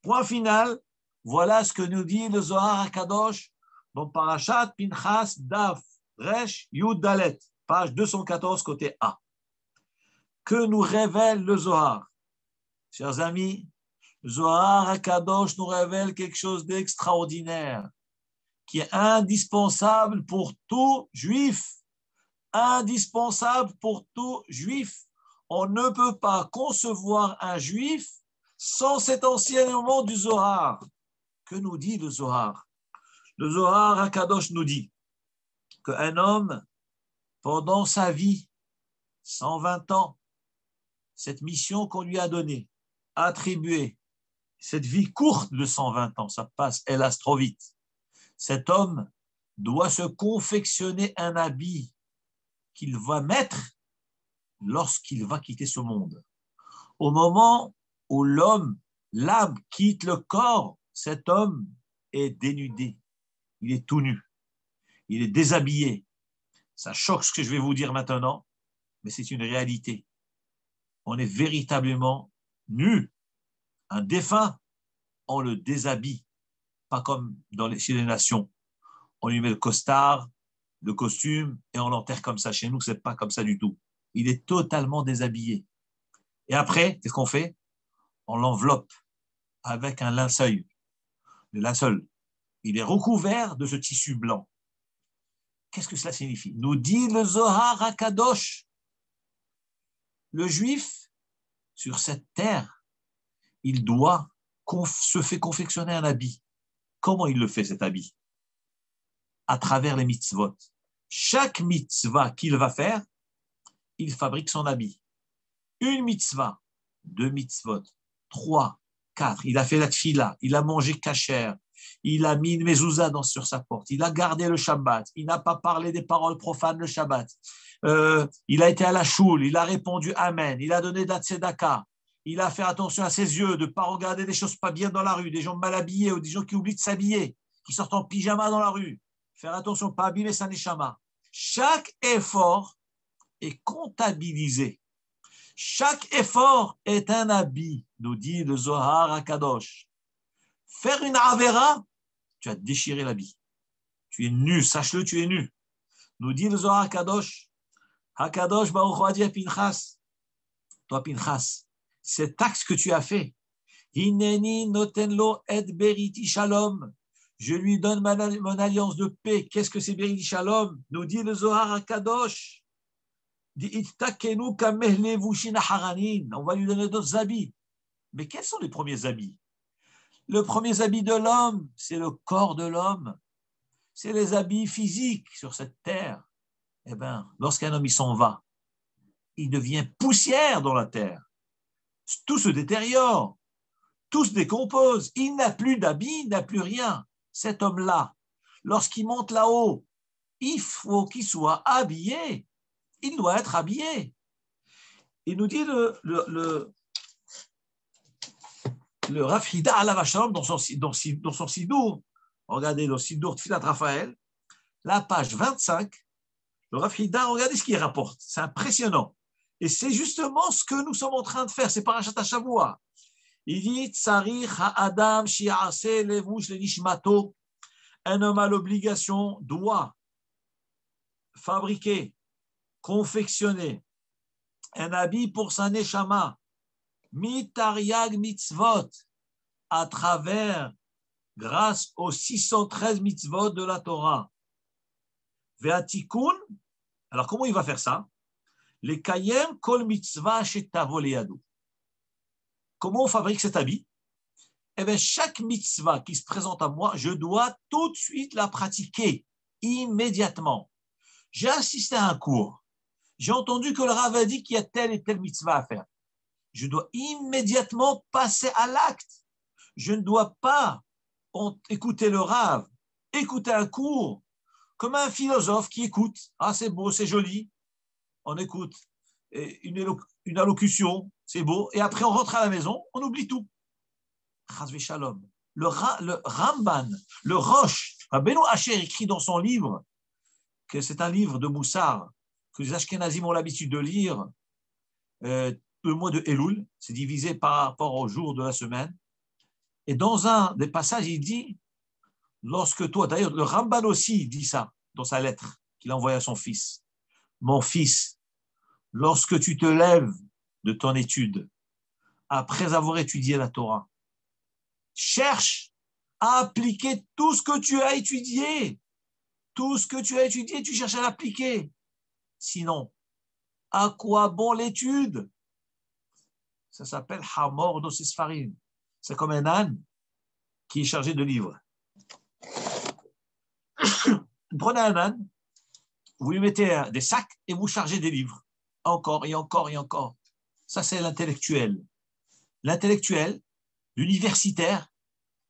Speaker 1: Point final, voilà ce que nous dit le Zohar à Kadosh dans Parashat Pinchas Daf Resh Yud Dalet, page 214, côté A. Que nous révèle le Zohar? Chers amis, le Zohar à Kadosh nous révèle quelque chose d'extraordinaire, qui est indispensable pour tout juif. Indispensable pour tout juif. On ne peut pas concevoir un juif sans cet enseignement du Zohar. Que nous dit le Zohar? Le Zohar à Kadosh nous dit qu'un homme, pendant sa vie, 120 ans, cette mission qu'on lui a donnée, attribuée, cette vie courte de 120 ans, ça passe hélas trop vite. Cet homme doit se confectionner un habit qu'il va mettre lorsqu'il va quitter ce monde. Au moment où l'âme quitte le corps, cet homme est dénudé, il est tout nu, il est déshabillé. Ça choque ce que je vais vous dire maintenant, mais c'est une réalité. On est véritablement nu. Un défunt, on le déshabille, pas comme chez les nations. On lui met le costard, le costume, et on l'enterre comme ça. Chez nous, ce n'est pas comme ça du tout. Il est totalement déshabillé. Et après, qu'est-ce qu'on fait? On l'enveloppe avec un linceul. Le linceul, il est recouvert de ce tissu blanc. Qu'est-ce que cela signifie? Nous dit le Zohar à Kadosh. Le juif, sur cette terre, il se fait confectionner un habit. Comment il le fait, cet habit? À travers les mitzvot. Chaque mitzvah qu'il va faire, il fabrique son habit. Une mitzvah, 2 mitzvot, 3, 4. Il a fait la tfila, il a mangé kasher, il a mis une mezouza sur sa porte, il a gardé le Shabbat, il n'a pas parlé des paroles profanes le Shabbat. Il a été à la choule, il a répondu Amen, il a donné de la tzedaka, il a fait attention à ses yeux, de ne pas regarder des choses pas bien dans la rue, des gens mal habillés ou des gens qui oublient de s'habiller, qui sortent en pyjama dans la rue. Faire attention, pas abîmer sa neshama. Chaque effort est comptabilisé. Chaque effort est un habit, nous dit le Zohar à Kadosh. Faire une avera, tu as déchiré l'habit. Tu es nu, sache-le, tu es nu. Nous dit le Zohar à Kadosh. Hakadosh Baruch Hu a dit à Pinchas, toi Pinchas, cet acte que tu as fait, Hineni notenlo et beriti shalom, je lui donne mon alliance de paix. Qu'est-ce que c'est beriti shalom? Nous dit le Zohar à Kadosh. On va lui donner d'autres habits. Mais quels sont les premiers habits? Le premier habit de l'homme, c'est le corps de l'homme. C'est les habits physiques sur cette terre. Eh bien, lorsqu'un homme il s'en va, il devient poussière dans la terre. Tout se détériore, tout se décompose. Il n'a plus d'habits, il n'a plus rien. Cet homme-là, lorsqu'il monte là-haut, il faut qu'il soit habillé. Il doit être habillé. Il nous dit le Rav Hida alav shalom dans son sidour. Regardez le sidour de Tfilat Raphaël, la page 25. Le Rav Hida, regardez ce qu'il rapporte. C'est impressionnant. Et c'est justement ce que nous sommes en train de faire. C'est Parashat HaShavua. Il dit Tsarich ha'adam shi'ase levush lenishmato. Un homme à l'obligation doit fabriquer, confectionner un habit pour sa neshama, mitariag mitzvot, à travers, grâce aux 613 mitzvot de la Torah. Ve'atikun, alors comment il va faire ça? Les kayem kol mitzvah shetavo leyado. Comment on fabrique cet habit? Eh bien, chaque mitzvah qui se présente à moi, je dois tout de suite la pratiquer, immédiatement. J'ai assisté à un cours. J'ai entendu que le Rav a dit qu'il y a telle et telle mitzvah à faire. Je dois immédiatement passer à l'acte. Je ne dois pas écouter le Rav, écouter un cours, comme un philosophe qui écoute. Ah, c'est beau, c'est joli. On écoute une allocution, c'est beau. Et après, on rentre à la maison, on oublie tout. Chazvé Shalom. Le Ramban, le Rosh, Rabbeinu Asher écrit dans son livre, que c'est un livre de Moussar, que les Ashkenazim ont l'habitude de lire le mois de Elul, c'est divisé par rapport au jour de la semaine. Et dans un des passages, il dit, lorsque toi, d'ailleurs, le Ramban aussi dit ça dans sa lettre qu'il a envoyée à son fils. Mon fils, lorsque tu te lèves de ton étude, après avoir étudié la Torah, cherche à appliquer tout ce que tu as étudié. Tout ce que tu as étudié, tu cherches à l'appliquer. Sinon, à quoi bon l'étude? Ça s'appelle Hamor Nosesfarim. C'est comme un âne qui est chargé de livres. Vous prenez un âne, vous lui mettez des sacs et vous chargez des livres. Encore et encore et encore. Ça, c'est l'intellectuel. L'intellectuel, l'universitaire,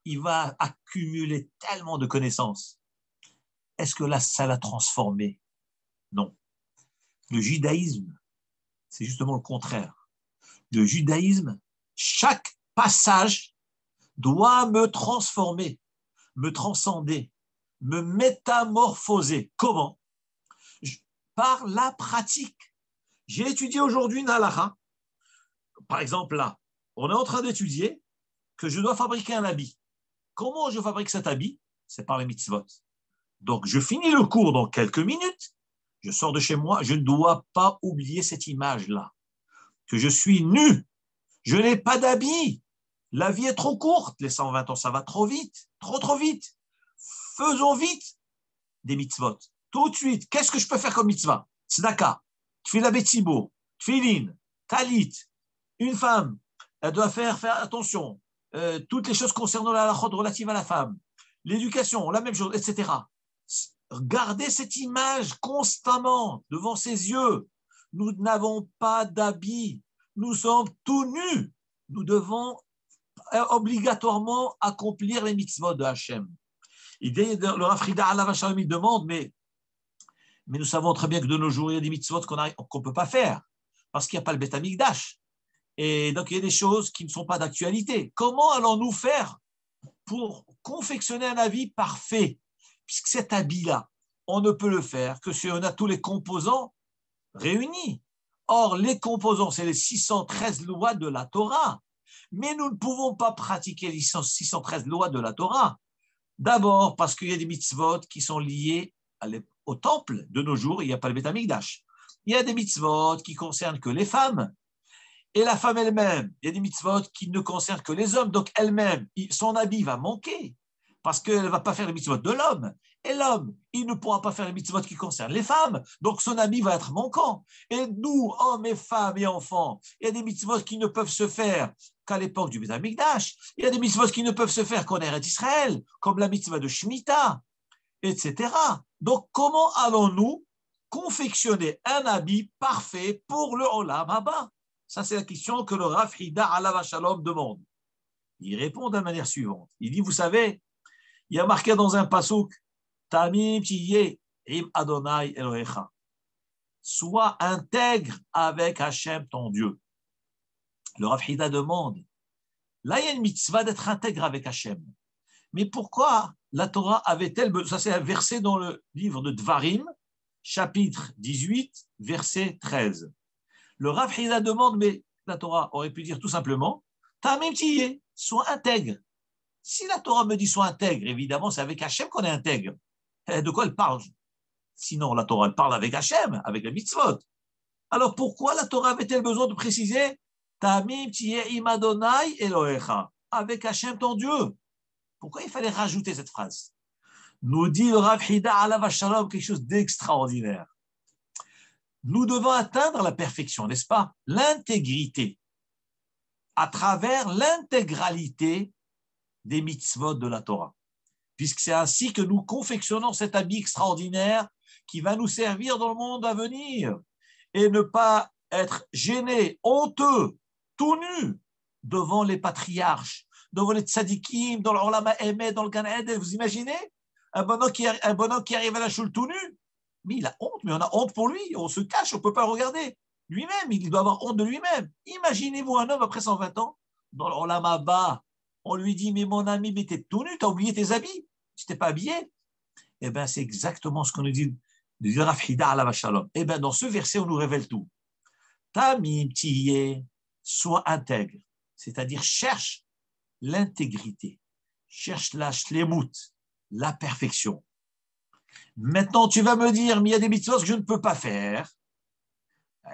Speaker 1: il va accumuler tellement de connaissances. Est-ce que là, ça l'a transformé? Non. Le judaïsme, c'est justement le contraire. Le judaïsme, chaque passage doit me transformer, me transcender, me métamorphoser. Comment? Par la pratique. J'ai étudié aujourd'hui une halakha. Par exemple, là, on est en train d'étudier que je dois fabriquer un habit. Comment je fabrique cet habit? C'est par les mitzvot. Donc, je finis le cours dans quelques minutes. Je sors de chez moi. Je ne dois pas oublier cette image-là. Que je suis nu. Je n'ai pas d'habit. La vie est trop courte. Les 120 ans, ça va trop vite. Trop vite. Faisons vite des mitzvot. Tout de suite. Qu'est-ce que je peux faire comme mitzvah? Tzedaka, tfila betsibour, tfilin, talit. Une femme, elle doit faire attention. Toutes les choses concernant la halachot relatives à la femme. L'éducation, la même chose, etc. Gardez cette image constamment devant ses yeux. Nous n'avons pas d'habits. Nous sommes tout nus. Nous devons obligatoirement accomplir les mitzvot de Hachem. Le Rav Hida alav shalom il demande, mais nous savons très bien que de nos jours, il y a des mitzvot qu'on ne peut pas faire parce qu'il n'y a pas le Beth Amikdash. Et donc, il y a des choses qui ne sont pas d'actualité. Comment allons-nous faire pour confectionner un habit parfait? Puisque cet habit-là, on ne peut le faire que si on a tous les composants réunis. Or, les composants, c'est les 613 lois de la Torah. Mais nous ne pouvons pas pratiquer les 613 lois de la Torah. D'abord, parce qu'il y a des mitzvot qui sont liés au temple. De nos jours, il n'y a pas le Beth Amikdash. Il y a des mitzvot qui concernent que les femmes. Et la femme elle-même, il y a des mitzvot qui ne concernent que les hommes. Donc elle-même, son habit va manquer parce qu'elle ne va pas faire les mitzvot de l'homme. Et l'homme, il ne pourra pas faire les mitzvot qui concernent les femmes. Donc son habit va être manquant. Et nous, hommes et femmes et enfants, il y a des mitzvot qui ne peuvent se faire qu'à l'époque du Beth Amikdash. Il y a des mitzvot qui ne peuvent se faire qu'en Eretz Israël, comme la mitzvah de Shemitah, etc. Donc, comment allons-nous confectionner un habit parfait pour le Olam Haba? Ça, c'est la question que le Rav Hida Alav Shalom demande. Il répond de la manière suivante. Il dit, vous savez, il y a marqué dans un pasuk, Tamim Tiye im Adonai Elohecha. Sois intègre avec Hachem, ton Dieu. Le Rav Hida demande, là, il y a une mitzvah d'être intègre avec Hachem. Mais pourquoi la Torah avait-elle besoin? Ça, c'est un verset dans le livre de Dvarim, chapitre 18, verset 13. Le Rav Hida demande, mais la Torah aurait pu dire tout simplement, Tamim Tiye, sois intègre. Si la Torah me dit sois intègre, évidemment, c'est avec Hachem qu'on est intègre. De quoi elle parle? Sinon, la Torah, elle parle avec Hachem, avec les mitzvot. Alors, pourquoi la Torah avait-elle besoin de préciser Tamim Tiye im Adonai Elohecha, avec Hachem, ton Dieu? Pourquoi il fallait rajouter cette phrase? Nous dit le Rav Hida Alav Shalom quelque chose d'extraordinaire. Nous devons atteindre la perfection, n'est-ce pas? L'intégrité, à travers l'intégralité des mitzvot de la Torah. Puisque c'est ainsi que nous confectionnons cet habit extraordinaire qui va nous servir dans le monde à venir. Et ne pas être gêné, honteux, tout nu, devant les patriarches, devant les tzadikim, dans le Olam Ha'emet, dans le Gan Eden. Vous imaginez un bonhomme qui arrive à la choule tout nu? Mais il a honte, mais on a honte pour lui. On se cache, on ne peut pas le regarder. Lui-même, il doit avoir honte de lui-même. Imaginez-vous un homme après 120 ans, dans le Olam Haba, on lui dit, mais mon ami, mais t'es tout nu, t'as oublié tes habits, tu t'es pas habillé. Eh bien, c'est exactement ce qu'on nous dit de Rav Hida Alav Shalom. Eh bien, dans ce verset, on nous révèle tout. Tamim Tiye, sois intègre, c'est-à-dire cherche l'intégrité, cherche la shlemut, la perfection. Maintenant, tu vas me dire, mais il y a des mitzvot que je ne peux pas faire.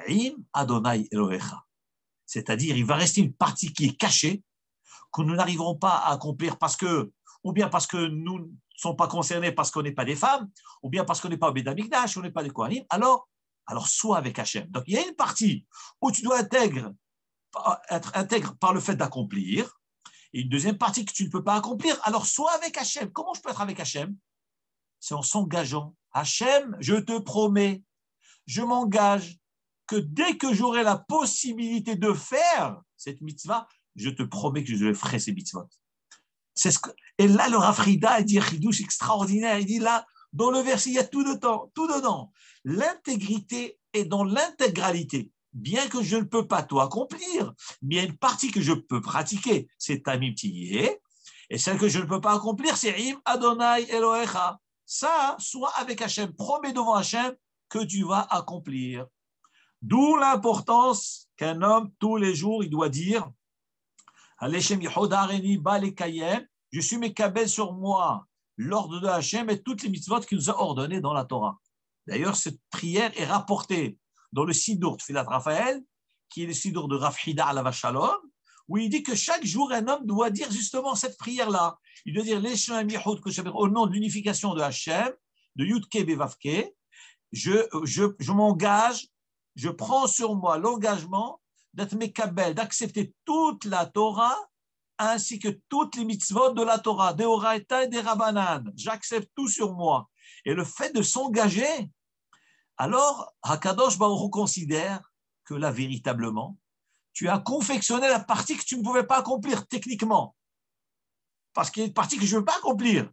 Speaker 1: Im Adonai Elohecha. C'est-à-dire, il va rester une partie qui est cachée, que nous n'arriverons pas à accomplir ou bien parce que nous ne sommes pas concernés parce qu'on n'est pas des femmes, ou bien parce qu'on n'est pas au Beth Amikdash, on n'est pas des Kohanim, alors sois avec Hachem. Donc, il y a une partie où tu dois être intègre par le fait d'accomplir, et une deuxième partie que tu ne peux pas accomplir, alors sois avec Hachem. Comment je peux être avec Hachem? C'est en s'engageant. Hachem, je te promets, je m'engage que dès que j'aurai la possibilité de faire cette mitzvah, je te promets que je ferai ces mitzvot. Et là, le Rav Hida dit un chidouche extraordinaire. Il dit là, dans le verset, il y a tout dedans. L'intégrité est dans l'intégralité. Bien que je ne peux pas tout accomplir, mais il y a une partie que je peux pratiquer, c'est Tamim Tiye, et celle que je ne peux pas accomplir, c'est Im Adonai Elohecha. Ça, soit avec Hachem, promets devant Hachem que tu vas accomplir. D'où l'importance qu'un homme, tous les jours, il doit dire je suis mekabel sur moi l'ordre de Hachem et toutes les mitzvot qu'il nous a ordonnées dans la Torah. D'ailleurs, cette prière est rapportée dans le Sidour de Filat Raphaël, qui est le Sidour de Rav Hida Alav Shalom, où il dit que chaque jour, un homme doit dire justement cette prière-là. Il doit dire au nom de l'unification de Hachem, de Yudke Bevavke, je m'engage, je prends sur moi l'engagement d'être mekabel, d'accepter toute la Torah ainsi que toutes les mitzvot de la Torah, des Oraita et des Rabbanan. J'accepte tout sur moi. Et le fait de s'engager, alors Hakadosh Baruch Hu considère que là, véritablement, tu as confectionné la partie que tu ne pouvais pas accomplir techniquement. Parce qu'il y a une partie que je ne veux pas accomplir.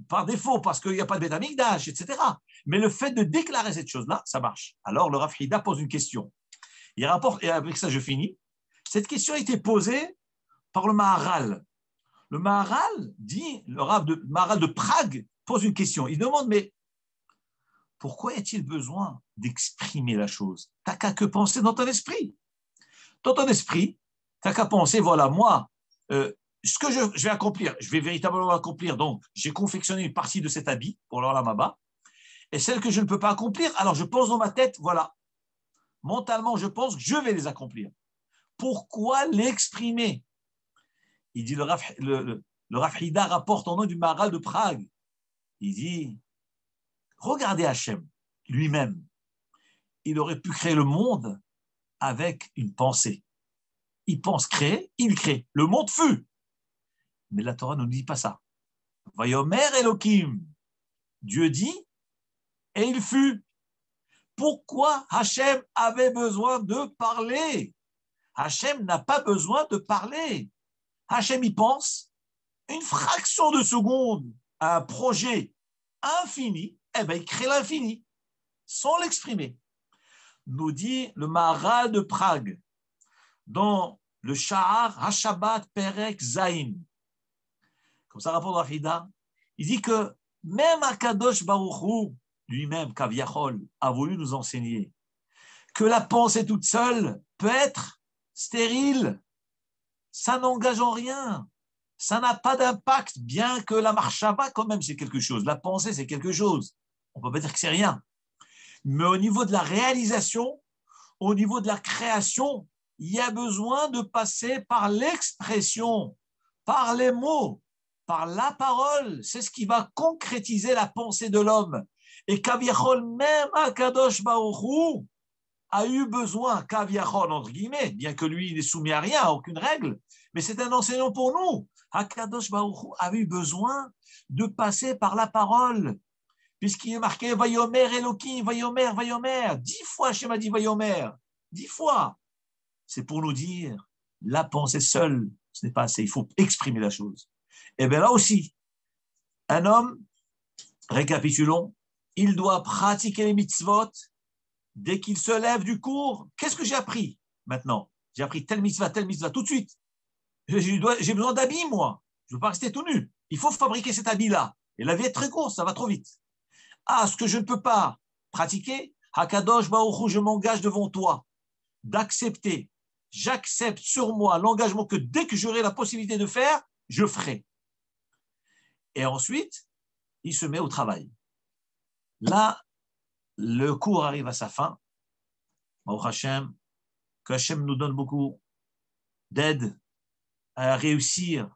Speaker 1: Par défaut, parce qu'il n'y a pas de Beth Amikdash, etc. Mais le fait de déclarer cette chose-là, ça marche. Alors le Rav Hida pose une question. Il rapporte, et avec ça je finis, cette question a été posée par le Maharal. Le Maharal dit, Maharal de Prague pose une question. Il demande, mais pourquoi y a-t-il besoin d'exprimer la chose? Tu n'as qu'à que penser dans ton esprit. Dans ton esprit, tu n'as qu'à penser, voilà, moi, ce que je vais accomplir, je vais véritablement accomplir. Donc, j'ai confectionné une partie de cet habit pour l'Olam Haba. Et celle que je ne peux pas accomplir, alors je pense dans ma tête, voilà, mentalement, je pense que je vais les accomplir. Pourquoi l'exprimer? Il dit, le Rav Hida rapporte au nom du Maharal de Prague. Il dit, regardez Hachem lui-même. Il aurait pu créer le monde avec une pensée. il pense créer, il crée. Le monde fut. Mais la Torah ne nous dit pas ça. Vayomer Elohim, Dieu dit, et il fut. Pourquoi Hachem avait besoin de parler? Hachem n'a pas besoin de parler. Hachem y pense une fraction de seconde à un projet infini, eh bien, il crée l'infini sans l'exprimer. Nous dit le Maharal de Prague dans le Sha'ar HaShabbat Perek Zayin. Comme ça rapporte Rafida, il dit que même Akadosh Baruch Hu, lui-même, Kaviachol, a voulu nous enseigner que la pensée toute seule peut être stérile, ça n'engage en rien, ça n'a pas d'impact, bien que la marchava, quand même, c'est quelque chose, la pensée, c'est quelque chose. On ne peut pas dire que c'est rien. Mais au niveau de la réalisation, au niveau de la création, il y a besoin de passer par l'expression, par les mots, par la parole. C'est ce qui va concrétiser la pensée de l'homme. Et Kaviachol, même Akadosh Baruch Hu, a eu besoin, Kaviachol, entre guillemets, bien que lui, il n'est soumis à rien, à aucune règle, mais c'est un enseignant pour nous. Akadosh Baruch Hu a eu besoin de passer par la parole, puisqu'il est marqué Vayomer Elohim, Vayomer, Vayomer. 10 fois Hachem a dit Vayomer, 10 fois. C'est pour nous dire, la pensée seule, ce n'est pas assez, il faut exprimer la chose. Et bien là aussi, un homme, récapitulons, il doit pratiquer les mitzvot dès qu'il se lève du cours. Qu'est-ce que j'ai appris maintenant? J'ai appris telle mitzvah, tout de suite. J'ai besoin d'habits, moi. Je ne veux pas rester tout nu. Il faut fabriquer cet habit-là. Et la vie est très courte, ça va trop vite. Ah, ce que je ne peux pas pratiquer, Hakadosh Baruch Hu, je m'engage devant toi d'accepter. J'accepte sur moi l'engagement que dès que j'aurai la possibilité de faire, je ferai. Et ensuite, il se met au travail. Là, le cours arrive à sa fin. Baruch Hashem, que Hashem nous donne beaucoup d'aide à réussir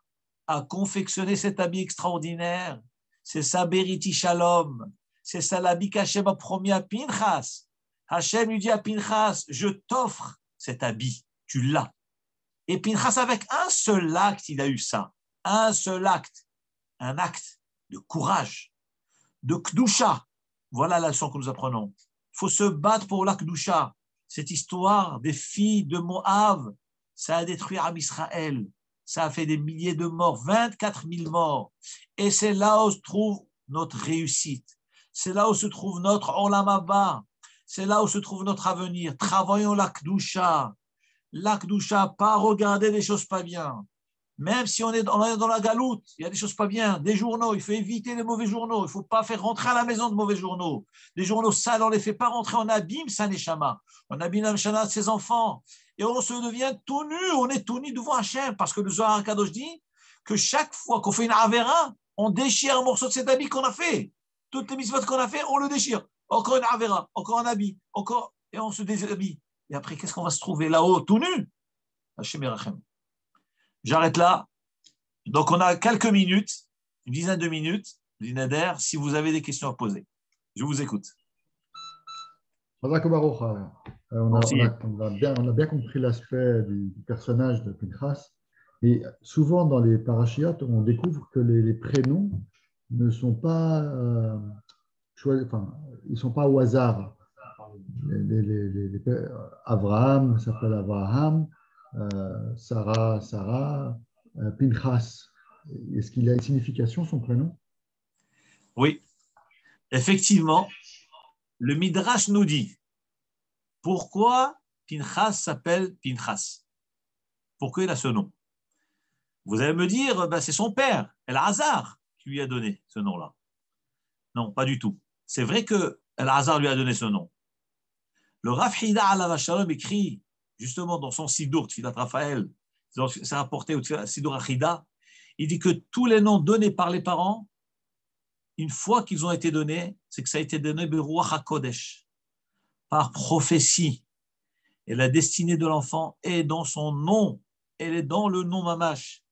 Speaker 1: à confectionner cet habit extraordinaire. C'est ça, Beriti Shalom. C'est ça l'habit qu'Hachem a promis à Pinchas. Hachem lui dit à Pinchas, je t'offre cet habit, tu l'as. Et Pinchas, avec un seul acte, il a eu ça. Un seul acte. Un acte de courage, de Kdusha. Voilà la leçon que nous apprenons. Il faut se battre pour la Kdusha. Cette histoire des filles de Moab, ça a détruit Am Israël. Ça a fait des milliers de morts, 24 000 morts. Et c'est là où se trouve notre réussite. C'est là où se trouve notre Olam Haba. C'est là où se trouve notre avenir. Travaillons la Kdusha. La Kdusha, pas regarder des choses pas bien. Même si on est dans la galoute, il y a des choses pas bien. Des journaux, il faut éviter les mauvais journaux. Il ne faut pas faire rentrer à la maison de mauvais journaux. Les journaux sales, on ne les fait pas rentrer. On abîme sa neshama. On abîme la neshama de ses enfants. Et on se devient tout nu. On est tout nu devant Hachem. Parce que le Zohar HaKadosh dit que chaque fois qu'on fait une avera, on déchire un morceau de cet habit qu'on a fait. Toutes les mitzvot qu'on a fait, on le déchire. Encore une avera, encore un habit, encore, et on se déshabille. Et après, qu'est-ce qu'on va se trouver là-haut, tout nu? Hachem Yerachem. J'arrête là. Donc, on a quelques minutes, une dizaine de minutes, Linader, si vous avez des questions à poser. Je vous écoute.
Speaker 2: On a bien compris l'aspect du personnage de Pinchas. Et souvent, dans les parachiotes, on découvre que les prénoms ne sont pas ils sont pas au hasard. Abraham s'appelle Abraham, Sarah, Pinchas. Est-ce qu'il a une signification, son prénom?
Speaker 1: Oui, effectivement, le Midrash nous dit pourquoi Pinchas s'appelle Pinchas. Pourquoi il a ce nom? Vous allez me dire, c'est son père, El-Hazar, qui lui a donné ce nom-là. Non, pas du tout. C'est vrai que El-Hazar lui a donné ce nom. Le Rav Hida alav Shalom écrit justement dans son Sidour, Tfilat Raphaël, c'est rapporté au Sidour Achida, il dit que tous les noms donnés par les parents, une fois qu'ils ont été donnés, c'est que ça a été donné Beruach HaKodesh, par prophétie. Et la destinée de l'enfant est dans son nom, elle est dans le nom Mamash.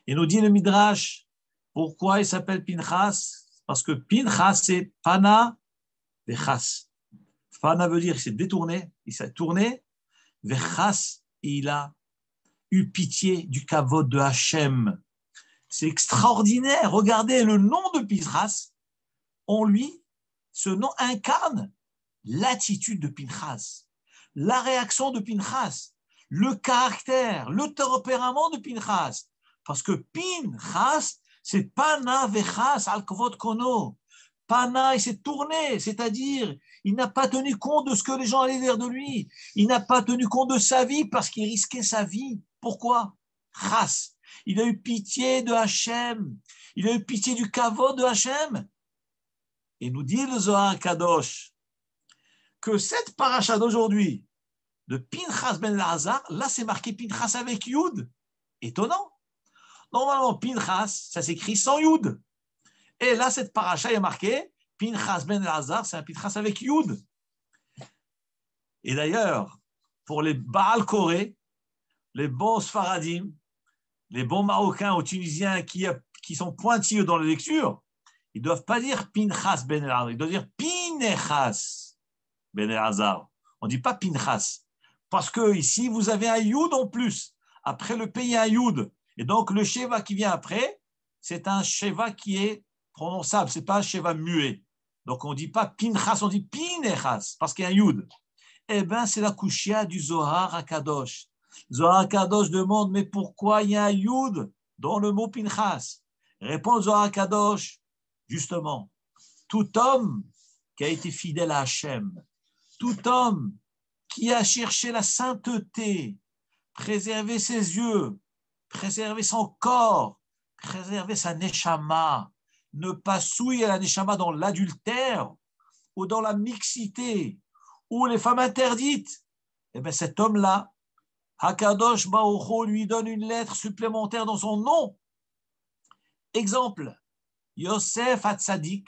Speaker 1: Et nous dit le Midrash, pourquoi il s'appelle Pinchas? Parce que Pinchas, c'est Pana Vechas. Pana veut dire qu'il s'est détourné, il s'est tourné. Vechas, il a eu pitié du kavod de Hachem. C'est extraordinaire. Regardez le nom de Pinchas. En lui, ce nom incarne l'attitude de Pinchas, la réaction de Pinchas, le caractère, le tempérament de Pinchas. Parce que Pinchas, c'est Pana Vechas al Kvod Kono. Pana, il s'est tourné, c'est-à-dire, il n'a pas tenu compte de ce que les gens allaient dire de lui. Il n'a pas tenu compte de sa vie parce qu'il risquait sa vie. Pourquoi? Chas. Il a eu pitié de Hachem. Il a eu pitié du kavod de Hachem. Et nous dit le Zohar Kadosh que cette paracha d'aujourd'hui de Pinchas ben Elazar, là c'est marqué Pinchas avec Yud. Étonnant. Normalement, Pinchas, ça s'écrit sans Yud. Et là, cette paracha est marquée Pinchas ben Elazar, c'est un Pinchas avec Yud. Et d'ailleurs, pour les Baal Koré, les bons Sfaradim, les bons Marocains ou Tunisiens qui sont pointilleux dans la lecture, ils ne doivent pas dire Pinchas ben Elazar, ils doivent dire Pinechas ben Elazar. On ne dit pas Pinchas. Parce que ici, vous avez un Yud en plus. Après le pays, un Yud. Et donc, le Sheva qui vient après, c'est un Sheva qui est prononçable. Ce n'est pas un Sheva muet. Donc, on ne dit pas Pinchas, on dit Pinechas, parce qu'il y a un Yud. Eh bien, c'est la Kushia du Zohar HaKadosh. Zohar HaKadosh demande, mais pourquoi il y a un Yud dans le mot Pinchas? Répond le Zohar HaKadosh, justement, tout homme qui a été fidèle à Hachem, tout homme qui a cherché la sainteté, préserver ses yeux, préserver son corps, préserver sa neshama, ne pas souiller la neshama dans l'adultère ou dans la mixité ou les femmes interdites, eh bien cet homme-là, Hakadosh Baruch Hu lui donne une lettre supplémentaire dans son nom. Exemple, Yosef Hatzadik,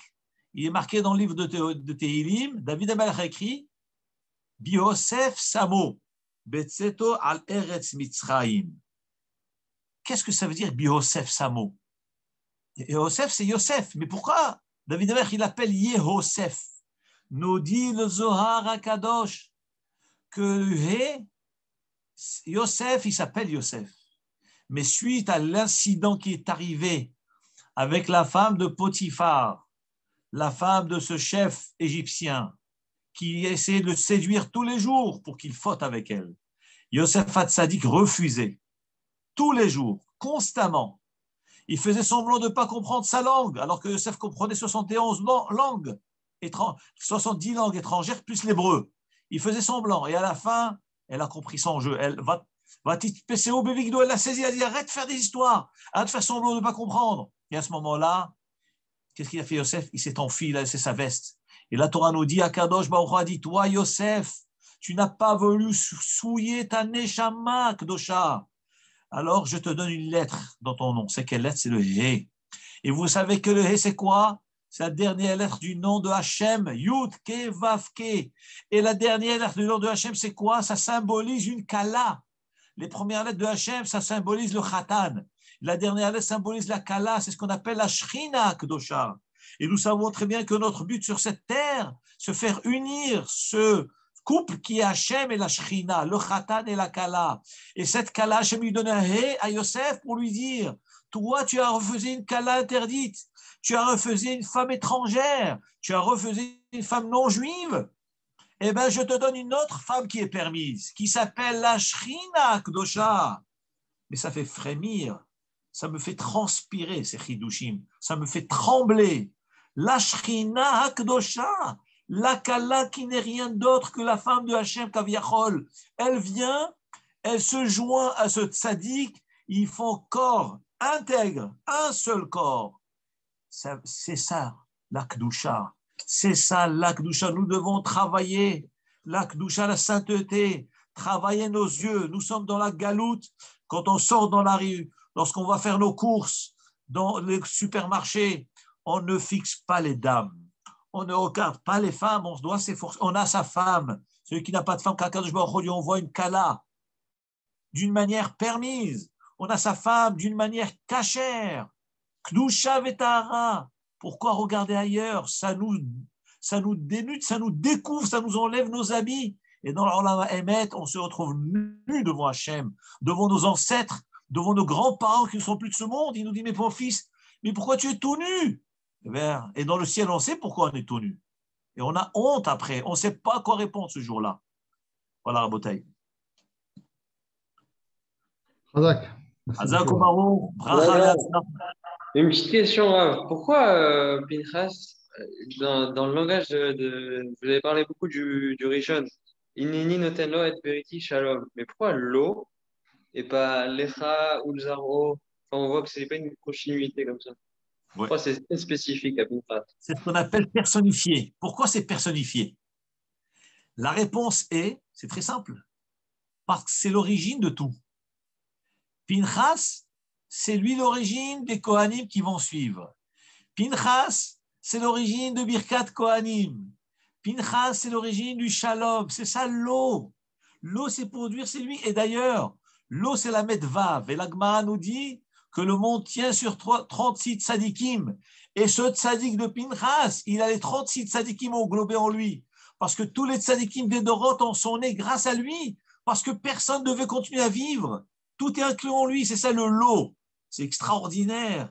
Speaker 1: il est marqué dans le livre de Tehilim, David Amelech écrit Bi-Yosef Samo, Betzeto al Eretz Mitzrayim. Qu'est-ce que ça veut dire Bi-Yosef Samo? Yosef, c'est Yosef. Mais pourquoi David Amelech, il l'appelle Yehosef? Nous dit le Zohar HaKadosh que Yosef, il s'appelle Yosef. Mais suite à l'incident qui est arrivé avec la femme de Potiphar, la femme de ce chef égyptien, qui essayait de le séduire tous les jours pour qu'il faute avec elle. Yosef Hatzadik refusait, tous les jours, constamment. Il faisait semblant de ne pas comprendre sa langue, alors que Yosef comprenait 71 langues, 70 langues étrangères, plus l'hébreu. Il faisait semblant, et à la fin, elle a compris son jeu. Elle va elle l'a saisi, elle a dit arrête de faire des histoires, arrête de faire semblant de ne pas comprendre. Et à ce moment-là, qu'est-ce qu'il a fait Yosef? Il s'est enfui, il a laissé sa veste. Et la Torah nous dit, Akadosh Baruch Hu a dit, toi Yosef, tu n'as pas voulu souiller ta neshama Kdosha. Alors je te donne une lettre dans ton nom. C'est quelle lettre? C'est le He. Et vous savez que le He c'est quoi? C'est la dernière lettre du nom de Hachem, Yud Ke Vav Ke. Et la dernière lettre du nom de Hachem c'est quoi? Ça symbolise une Kala. Les premières lettres de Hachem, ça symbolise le Khatan. La dernière lettre symbolise la Kala, c'est ce qu'on appelle la Shrina Kdosha. Et nous savons très bien que notre but sur cette terre, se faire unir ce couple qui est Hachem et la Shrina, le Khatan et la Kala. Et cette Kala, Hachem lui donne un He à Yosef pour lui dire, toi tu as refusé une Kala interdite, tu as refusé une femme étrangère, tu as refusé une femme non juive, eh bien je te donne une autre femme qui est permise, qui s'appelle la Shrina Kdosha. Mais ça fait frémir, ça me fait transpirer ces chidushim, ça me fait trembler. La Shrina Hakdosha, la Kala qui n'est rien d'autre que la femme de Hachem Kaviachol. Elle vient, elle se joint à ce tzaddik, ils font corps intègre, un seul corps. C'est ça l'Akdusha. C'est ça l'Akdusha. Nous devons travailler l'Akdusha, la sainteté, travailler nos yeux. Nous sommes dans la galoute quand on sort dans la rue, lorsqu'on va faire nos courses dans les supermarchés. On ne fixe pas les dames, on ne regarde pas les femmes, on doit s'efforcer. On a sa femme, celui qui n'a pas de femme, qu'Akadosh Baruch Hu lui envoie une kala d'une manière permise. On a sa femme d'une manière cachère. Kdusha vetahara. Pourquoi regarder ailleurs? Ça nous dénude, ça nous découvre, ça nous enlève nos habits. Et dans l'Olam Emet, on se retrouve nus devant Hachem, devant nos ancêtres, devant nos grands-parents qui ne sont plus de ce monde. Il nous dit, mais mon fils, mais pourquoi tu es tout nu? Et dans le ciel, on sait pourquoi on est tout nu. Et on a honte après. On ne sait pas quoi répondre ce jour-là. Voilà, Rabotai.
Speaker 2: Razak.
Speaker 1: Hazak Omarou, bracha.
Speaker 3: Une petite question, hein. Pourquoi Pinchas, dans le langage vous avez parlé beaucoup du Rishon, Inini noten lo et veriti shalom. Mais pourquoi lo et pas lecha ou zaro? Enfin, on voit que c'est pas une continuité comme ça. Pourquoi c'est très spécifique à Pinchas?
Speaker 1: C'est ce qu'on appelle personnifié. Pourquoi c'est personnifié? La réponse est, c'est très simple, parce que c'est l'origine de tout. Pinchas, c'est lui l'origine des Kohanim qui vont suivre. Pinchas, c'est l'origine de Birkat Kohanim. Pinchas, c'est l'origine du Shalom. C'est ça l'eau. L'eau, c'est pour dire, c'est lui. Et d'ailleurs, l'eau, c'est la Medvav. Et la Gemara nous dit que le monde tient sur 36 tzadikim. Et ce tzadik de Pinchas, il a les 36 tzadikim englobés en lui. Parce que tous les tzadikim des Doroth en sont nés grâce à lui. Parce que personne ne veut continuer à vivre. Tout est inclus en lui. C'est ça le lot. C'est extraordinaire.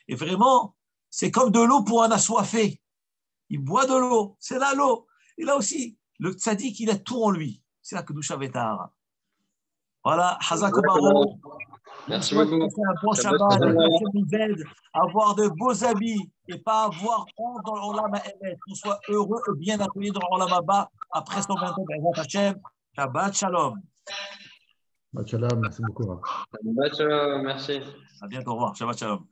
Speaker 1: Et vraiment, c'est comme de l'eau pour un assoiffé. Il boit de l'eau. C'est là l'eau. Et là aussi, le tzaddik, il a tout en lui. C'est là que nous Shavetar. Voilà. Hazak Obaro.
Speaker 3: Merci beaucoup.
Speaker 1: Passer un bon Shabbat. Que nous aide à avoir de beaux habits et pas avoir honte dans l'Olam Ha'emet. Qu'on soit heureux et bien accueillis dans l'Olam Haba après son 20 ans de Hashem. Shabbat Shalom.
Speaker 2: Shabbat Shalom, merci beaucoup.
Speaker 3: Shabbat Shalom, merci.
Speaker 1: À bientôt. Au revoir. Shabbat Shalom.